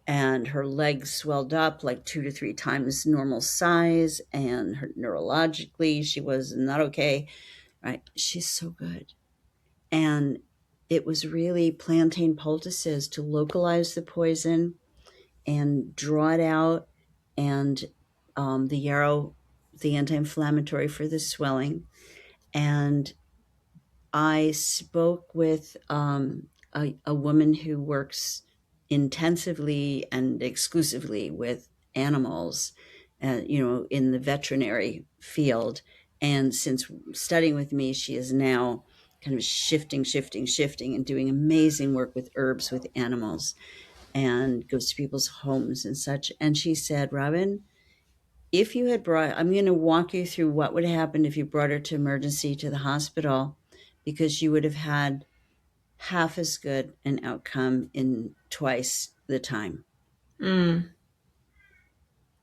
and her legs swelled up like 2 to 3 times normal size. And her neurologically, she was not okay. Right? She's so good. And it was really plantain poultices to localize the poison and draw it out, and the yarrow, the anti-inflammatory for the swelling. And I spoke with a woman who works intensively and exclusively with animals, in the veterinary field. And since studying with me, she is now kind of shifting, and doing amazing work with herbs with animals, and goes to people's homes and such. And she said, Robin, if you had brought, I'm going to walk you through what would happen if you brought her to emergency to the hospital, because you would have had half as good an outcome in twice the time. Mm.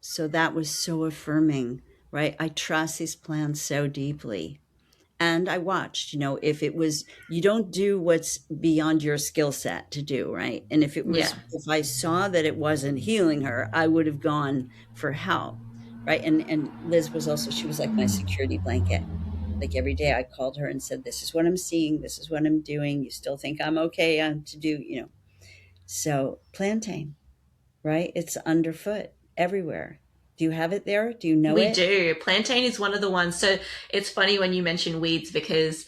So that was so affirming, right? I trust these plants so deeply. And I watched, if it was, you don't do what's beyond your skill set to do, right? And Yeah. if I saw that it wasn't healing her, I would have gone for help, right? And Liz was also, she was like my security blanket. Like every day I called her and said, this is what I'm seeing, this is what I'm doing. You still think I'm okay to do. So plantain, right? It's underfoot everywhere. Do you have it there? Do you know We it? do. Plantain is one of the ones. So it's funny when you mention weeds because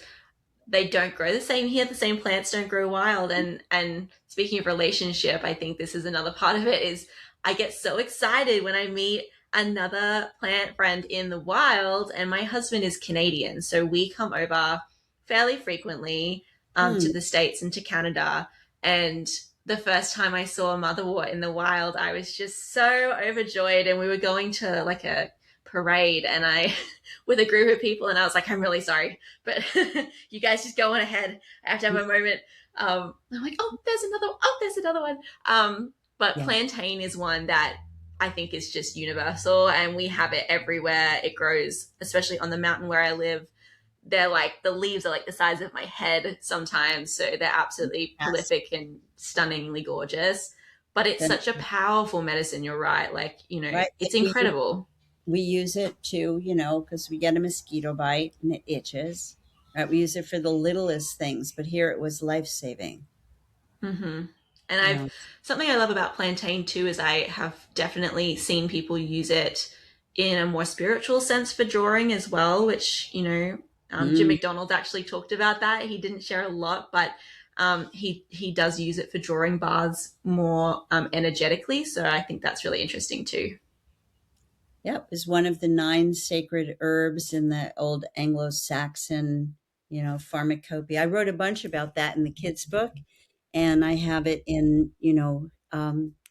they don't grow the same here. The same plants don't grow wild. And speaking of relationship, I think this is another part of it is I get so excited when I meet another plant friend in the wild. And my husband is Canadian, so we come over fairly frequently to Hmm. the States and to Canada. And the first time I saw motherwort in the wild, I was just so overjoyed. And we were going to like a parade, and I with a group of people, and I was like, I'm really sorry, but you guys just go on ahead. I have to have a moment. I'm like, there's another one. But Yeah. plantain is one that I think is just universal, and we have it everywhere. It grows, especially on the mountain where I live. They're like the leaves are like the size of my head sometimes, so they're absolutely Yes. prolific and stunningly gorgeous. But it's Then, such a powerful medicine. You're right, like right. it's We use incredible. We use it too, because we get a mosquito bite and it itches. Right? We use it for the littlest things, but here it was life saving. Mm-hmm. And I've Yeah. something I love about plantain too is I have definitely seen people use it in a more spiritual sense for drawing as well, which, Jim Mm. McDonald actually talked about that. He didn't share a lot, but he does use it for drawing baths more energetically. So I think that's really interesting too. Yep, is one of the 9 sacred herbs in the old Anglo-Saxon, pharmacopoeia. I wrote a bunch about that in the kids' book, and I have it in,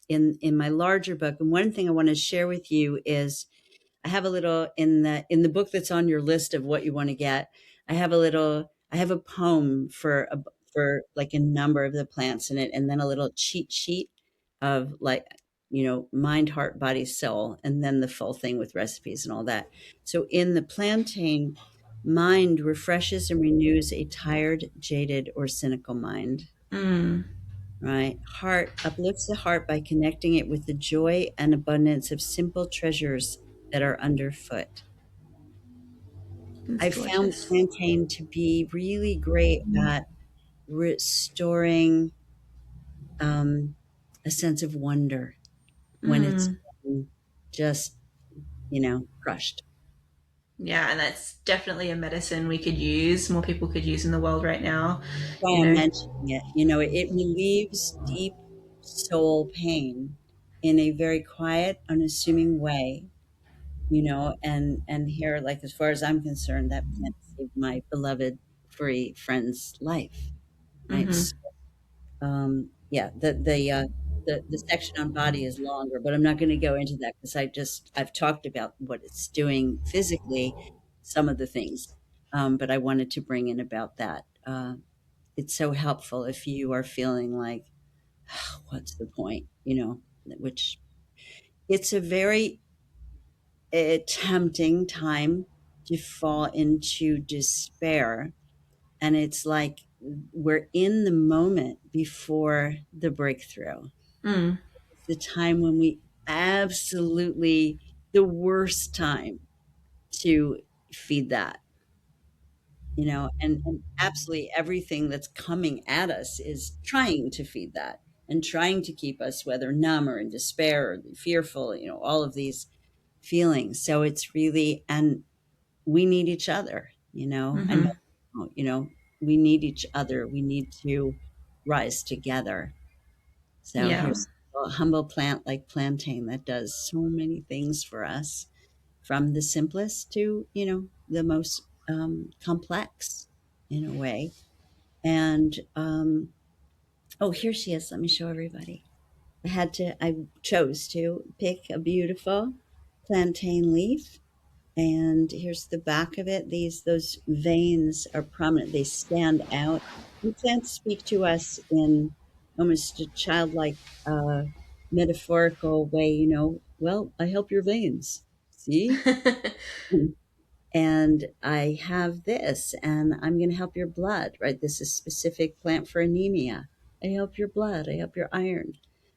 in my larger book. And one thing I want to share with you is I have a little in the book that's on your list of what you want to get. I have a poem for like a number of the plants in it, and then a little cheat sheet of like mind, heart, body, soul, and then the full thing with recipes and all that. So in the plantain, mind refreshes and renews a tired, jaded, or cynical mind. Mm, Right? Heart uplifts the heart by connecting it with the joy and abundance of simple treasures that are underfoot. it's I found gorgeous. plantain to be really great at restoring um, a sense of wonder when it's Mm. just, crushed. Yeah, and that's definitely a medicine we could use, more people could use in the world right now. That's why You I'm know, mentioning it. It relieves deep soul pain in a very quiet, unassuming way. And here, like, as far as I'm concerned, that plant saved my beloved furry friend's life, right? hmm Yeah, the section on body is longer, but I'm not going to go into that because I've talked about what it's doing physically, some of the things, but I wanted to bring in about that. It's so helpful if you are feeling like, what's the point? Which it's a very tempting time to fall into despair. And it's like we're in the moment before the breakthrough. mm, It's the time when we absolutely, the worst time to feed that, and absolutely everything that's coming at us is trying to feed that and trying to keep us, whether numb or in despair or fearful, all of these feelings. So it's really, and we need each other, I hmm know, we need each other. We need to rise together. So yeah, here's a humble plant like plantain that does so many things for us, from the simplest to, the most complex in a way. And oh, here she is. Let me show everybody. I chose to pick a beautiful plantain leaf. And here's the back of it. Those veins are prominent. They stand out. And plants speak to us in almost a childlike, metaphorical way. Well, I help your veins. See, and I have this, and I'm going to help your blood. Right? This is specific plant for anemia. I help your blood. I help your iron.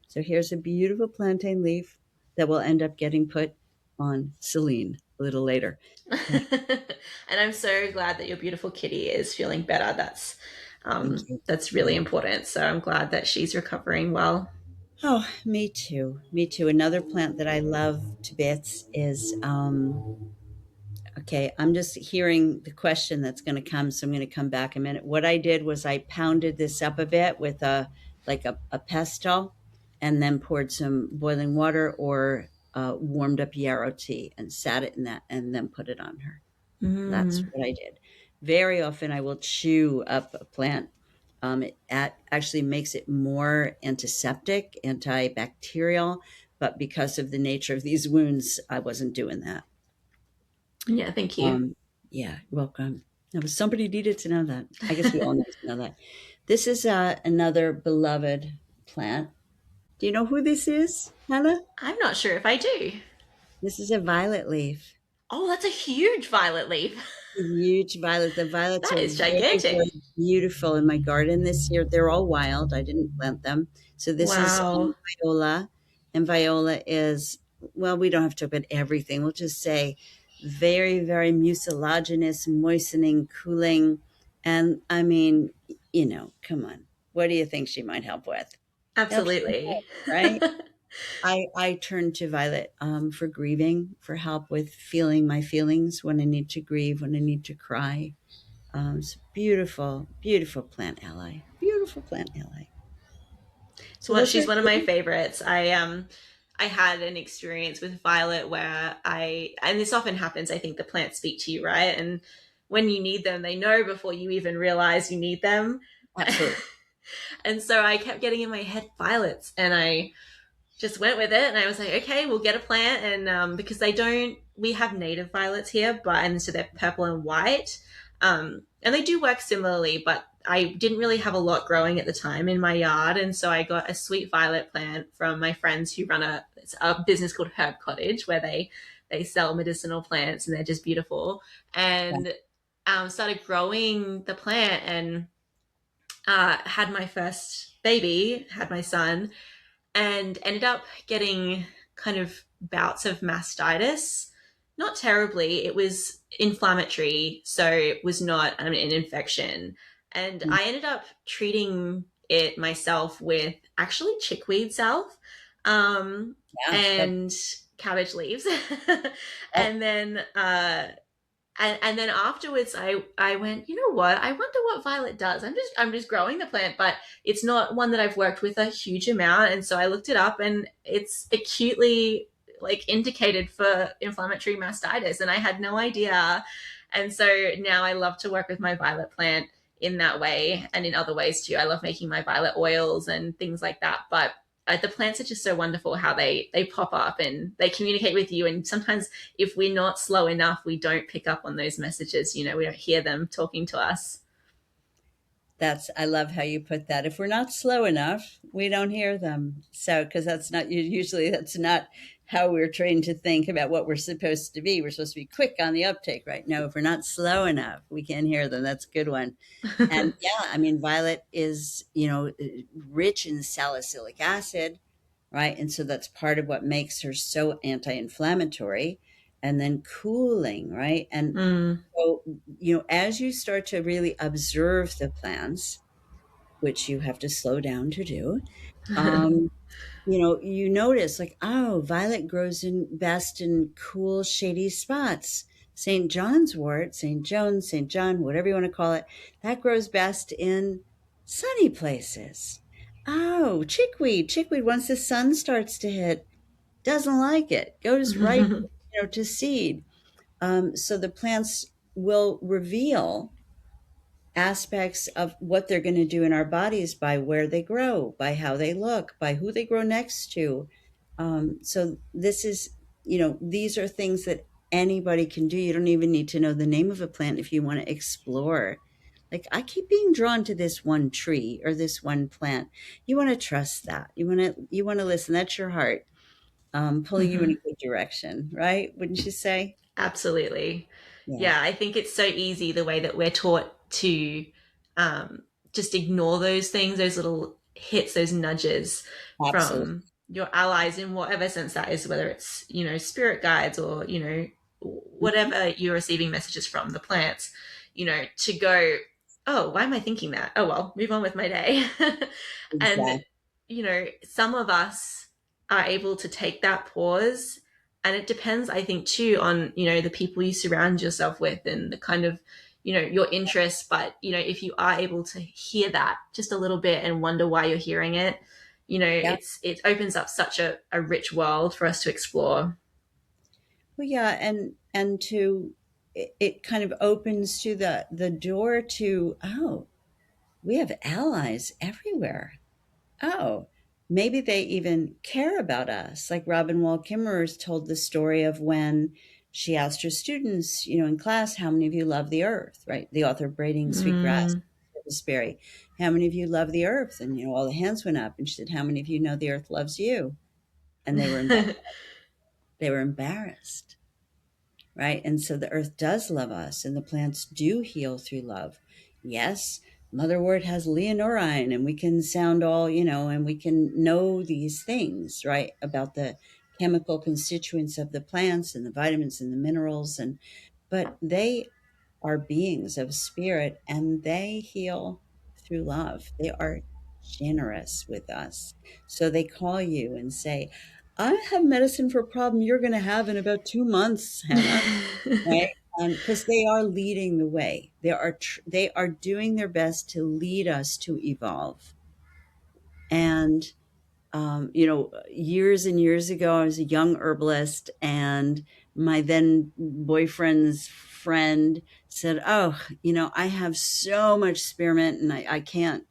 So here's a beautiful plantain leaf that will end up getting put on Celine a little later. But and I'm so glad that your beautiful kitty is feeling better. thank you. That's really important. So I'm glad that she's recovering well. Oh, me too. Me too. Another plant that I love to bits is okay, I'm just hearing the question that's going to come, so I'm going to come back a minute. What I did was I pounded this up a bit with a pestle, and then poured some boiling water or warmed up yarrow tea and sat it in that and then put it on her. That's Mm. what I did. Very often I will chew up a plant. Actually makes it more antiseptic, antibacterial, but because of the nature of these wounds, I wasn't doing that. Yeah, thank you. Um, yeah, welcome. Now, somebody needed to know that. I guess we all need to know that. This is another beloved plant. Do you know who this is, Hannah? I'm not sure if I do. This is a violet leaf. Oh, that's a huge violet leaf. Huge violet. The violets That are is very, gigantic. very beautiful in my garden this year. They're all wild. I didn't plant them. So this is Wow. viola. And viola is, well, we don't have to talk about everything. We'll just say very, very mucilaginous, moistening, cooling. And I mean, come on. What do you think she might help with? Helps you, Absolutely. right? I turn to Violet for grieving, for help with feeling my feelings when I need to grieve, when I need to cry. It's a beautiful, beautiful plant ally. Beautiful plant ally. So Well, those are she's one of my favorites. I had an experience with Violet where and this often happens, I think the plants speak to you, right? And when you need them, they know before you even realize you need them. absolutely. And so I kept getting in my head violets, and I just went with it, and I was like, okay, we'll get a plant. And because we have native violets here, but and so they're purple and white, and they do work similarly, but I didn't really have a lot growing at the time in my yard, and so I got a sweet violet plant from my friends who run it's a business called Herb Cottage, where they sell medicinal plants, and they're just beautiful. Yeah. And started growing the plant, and had my first baby, had my son, and ended up getting kind of bouts of mastitis. Not terribly, it was inflammatory, so it was not an infection. And Mm, I ended up treating it myself with actually chickweed salve, yeah. and cabbage leaves. Yep. And then and then afterwards I went, you know what, I wonder what violet does. I'm just growing the plant, but it's not one that I've worked with a huge amount. And so I looked it up, and it's acutely like indicated for inflammatory mastitis, and I had no idea. And so now I love to work with my violet plant in that way, and in other ways too. I love making my violet oils and things like that. But the plants are just so wonderful how they pop up and they communicate with you. And sometimes if we're not slow enough, we don't pick up on those messages. We don't hear them talking to us. I love how you put that. If we're not slow enough, we don't hear them. So, because that's not how we're trained to think about what we're supposed to be. We're supposed to be quick on the uptake, right? No, if we're not slow enough, we can't hear them. That's a good one. And yeah, I mean, violet is, rich in salicylic acid, right? And so that's part of what makes her so anti-inflammatory and then cooling, right? And Mm. so, as you start to really observe the plants, which you have to slow down to do, um, you notice like, oh, violet grows in best in cool, shady spots. St. John's wort, St. John's, St. John, whatever you want to call it, that grows best in sunny places. Oh, chickweed, once the sun starts to hit, doesn't like it, goes right, to seed. So the plants will reveal aspects of what they're going to do in our bodies by where they grow, by how they look, by who they grow next to. So these are things that anybody can do. You don't even need to know the name of a plant if you want to explore. Like I keep being drawn to this one tree or this one plant. You want to trust that. You want to listen. That's your heart pulling you in a good direction, right? Wouldn't you say? Absolutely. Yeah, Yeah, I think it's so easy the way that we're taught to just ignore those things, those little hits, those nudges absolutely. from your allies in whatever sense that is, whether it's, spirit guides or, Mhm. whatever you're receiving messages from the plants, to go, oh, why am I thinking that? Oh, well, move on with my day. And, Exactly. some of us are able to take that pause, and it depends, I think, too, on the people you surround yourself with and the kind of your interests. But if you are able to hear that just a little bit and wonder why you're hearing it, Yeah. it opens up such a rich world for us to explore. Well, yeah, and it kind of opens to the door to, oh, we have allies everywhere. Oh, maybe they even care about us. Like Robin Wall Kimmerer's told the story of when she asked her students, in class, how many of you love the earth, right? The author of Braiding Sweet Grass, Mm. Sperry. How many of you love the earth? And, all the hands went up. And she said, how many of you know the earth loves you? And they were embarrassed, right? And so the earth does love us and the plants do heal through love. Yes, Motherwort has Leonorine and we can sound all, and we can know these things, right? About the chemical constituents of the plants and the vitamins and the minerals but they are beings of spirit and they heal through love. They are generous with us. So they call you and say, I have medicine for a problem you're going to have in about 2 months, Hannah, right? Because they are leading the way. They are doing their best to lead us to evolve. And years and years ago, I was a young herbalist, and my then boyfriend's friend said, "Oh, I have so much spearmint and I can't,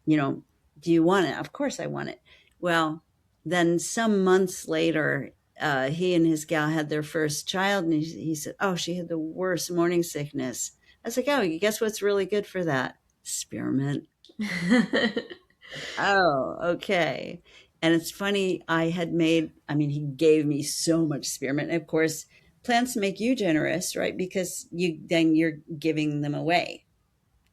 you know, do you want it?" Of course, I want it. Well, then some months later, he and his gal had their first child, and he said, "Oh, she had the worst morning sickness." I was like, "Oh, guess what's really good for that? Spearmint." Oh, okay. And it's funny, I mean, he gave me so much spearmint. And of course, plants make you generous, right? Because you're giving them away,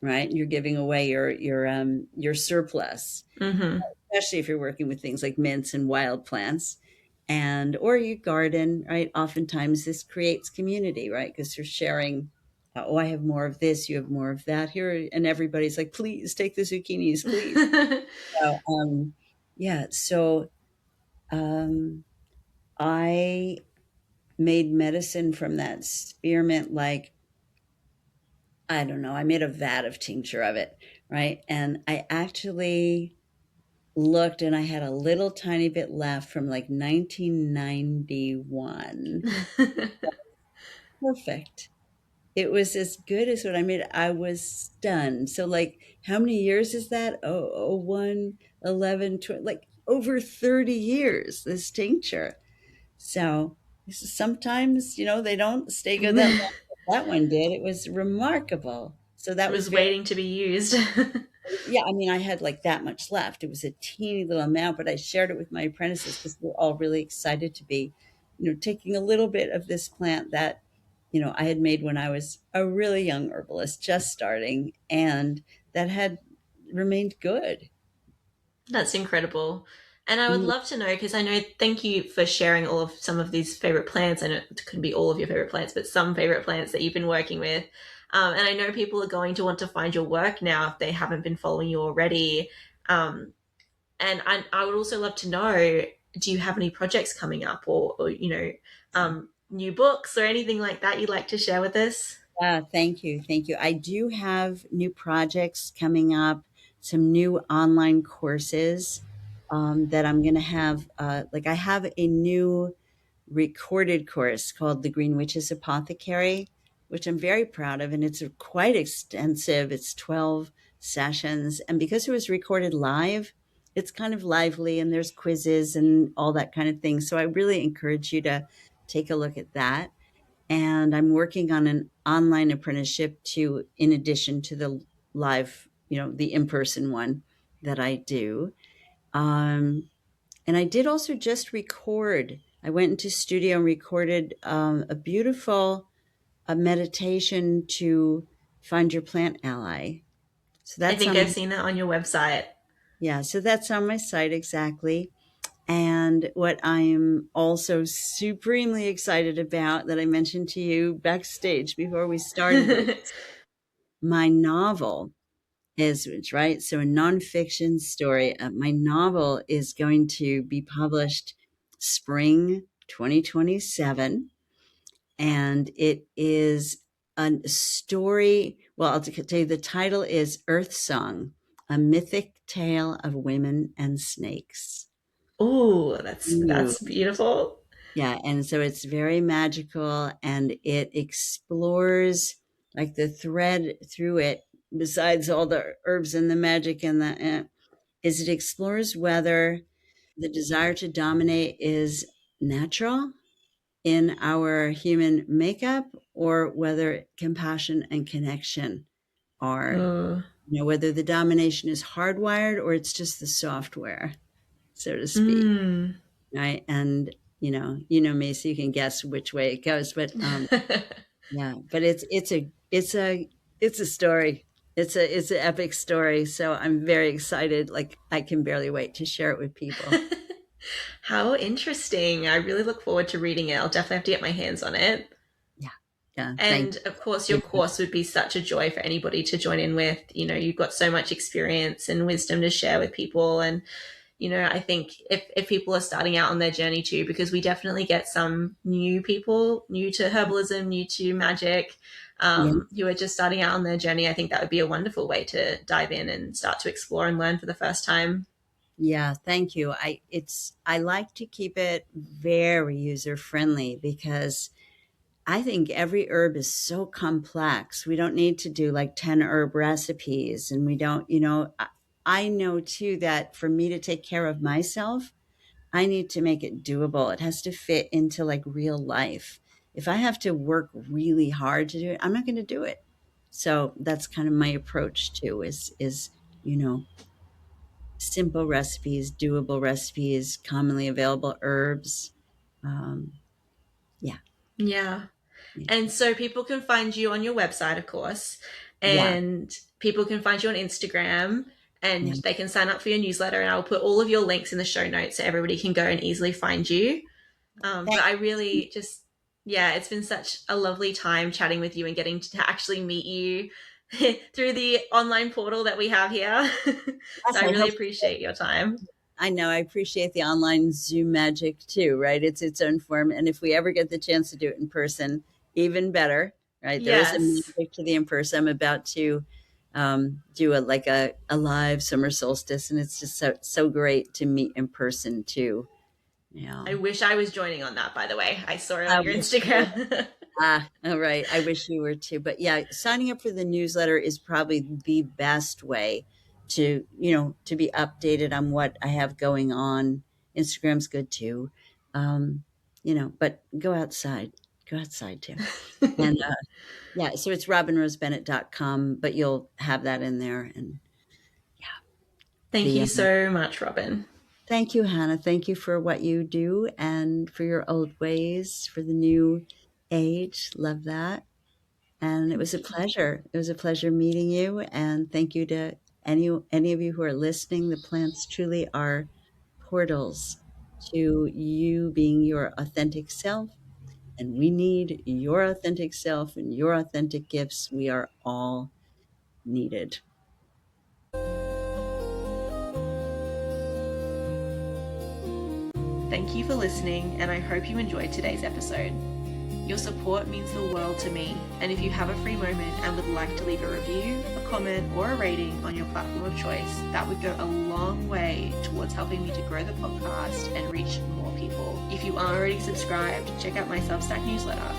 right? You're giving away your surplus, Hmm. especially if you're working with things like mints and wild plants and or you garden, right? Oftentimes this creates community, right? Because you're sharing, oh, I have more of this, you have more of that here, and everybody's like, please take the zucchinis, please. So, yeah, so um, I made medicine from that spearmint. Like, I don't know, I made a vat of tincture of it, right? And I actually looked and I had a little tiny bit left from like 1991. Perfect. It was as good as what I made. I was stunned. So, like, how many years is that? Oh, 01, 11, 20, like over 30 years, this tincture. So sometimes, they don't stay good that long. But that one did. It was remarkable. So It that was was very, waiting to be used. yeah. I mean, I had like that much left. It was a teeny little amount, but I shared it with my apprentices because we're all really excited to be, taking a little bit of this plant that, I had made when I was a really young herbalist, just starting, and that had remained good. That's incredible. And I would Mhm. love to know because I know, thank you for sharing all of some of these favorite plants. I know it could be all of your favorite plants, but some favorite plants that you've been working with. And I know people are going to want to find your work now if they haven't been following you already. Um, and I would also love to know, do you have any projects coming up or new books or anything like that you'd like to share with us? Thank you. Thank you. I do have new projects coming up, some new online courses that I'm going to have. Like, I have a new recorded course called The Green Witch's Apothecary, which I'm very proud of. And it's quite extensive. It's 12 sessions. And because it was recorded live, it's kind of lively and there's quizzes and all that kind of thing. So I really encourage you to take a look at that. And I'm working on an online apprenticeship to, in addition to the live, the in-person one that I do. Um, and I did also just record. I went into studio and recorded a beautiful meditation to find your plant ally. So I that's think on I've my, seen that on your website. yeah, so that's on my site exactly. And what I'm also supremely excited about that I mentioned to you backstage before we started was my novel is right. So a nonfiction story. My novel is going to be published spring 2027, and it is a story. Well, I'll tell you the title is Earth Song, a mythic tale of women and snakes. Oh, Ooh. that's beautiful. Yeah, and so it's very magical and it explores like the thread through it, besides all the herbs and the magic and is it explores whether the desire to dominate is natural in our human makeup or whether compassion and connection are, Oh. whether the domination is hardwired or it's just the software, so to speak. Mm. Right. And me, so you can guess which way it goes. But yeah, but it's a story. It's an epic story. So I'm very excited. Like I can barely wait to share it with people. How interesting. I really look forward to reading it. I'll definitely have to get my hands on it. Yeah. Yeah. Thank And of course, your you. course would be such a joy for anybody to join in with. You know, you've got so much experience and wisdom to share with people. And, you know, I think if people are starting out on their journey too, because we definitely get some new people, new to herbalism, new to magic, Yeah. who are just starting out on their journey, I think that would be a wonderful way to dive in and start to explore and learn for the first time. Yeah, thank you. I like to keep it very user friendly because I think every herb is so complex. We don't need to do like 10 herb recipes, and we don't, I know too that for me to take care of myself, I need to make it doable. It has to fit into like real life. If I have to work really hard to do it, I'm not going to do it. So that's kind of my approach too is, you know, simple recipes, doable recipes, commonly available herbs. Um, yeah, Yeah. yeah, And so people can find you on your website, of course, yeah, and people can find you on Instagram and yeah. they can sign up for your newsletter. And I'll put all of your links in the show notes so everybody can go and easily find you. But Thank I you. really just, yeah, it's been such a lovely time chatting with you and getting to actually meet you through the online portal that we have here. So Gosh, I I really hope appreciate your time. I know I appreciate the online Zoom magic too, right? It's its own form, and if we ever get the chance to do it in person, even better, right? There is a Yes. magic to the in person. I'm about to do a live summer solstice, and it's just so great to meet in person too. Yeah. I wish I was joining on that, by the way. I saw it I on your wish you were. Instagram. All right. I wish you were too. But yeah, signing up for the newsletter is probably the best way to, to be updated on what I have going on. Instagram's good too. Um, but go outside too. And yeah, so it's robinrosebennett.com, but you'll have that in there. And yeah, Thank the, you so much, Robin. thank you, Hannah. Thank you for what you do and for your old ways, for the new age. Love that. And it was Thank a you. pleasure. It was a pleasure meeting you. And thank you to any of you who are listening. The plants truly are portals to you being your authentic self. And we need your authentic self and your authentic gifts. We are all needed. Thank you for listening, and I hope you enjoyed today's episode. Your support means the world to me, and if you have a free moment and would like to leave a review, a comment, or a rating on your platform of choice, that would go a long way towards helping me to grow the podcast and reach more people. If you aren't already subscribed, check out my Substack newsletter.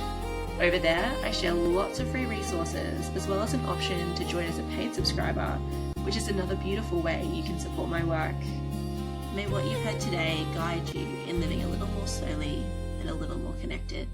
Over there, I share lots of free resources, as well as an option to join as a paid subscriber, which is another beautiful way you can support my work. May what you've heard today guide you in living a little more slowly and a little more connected.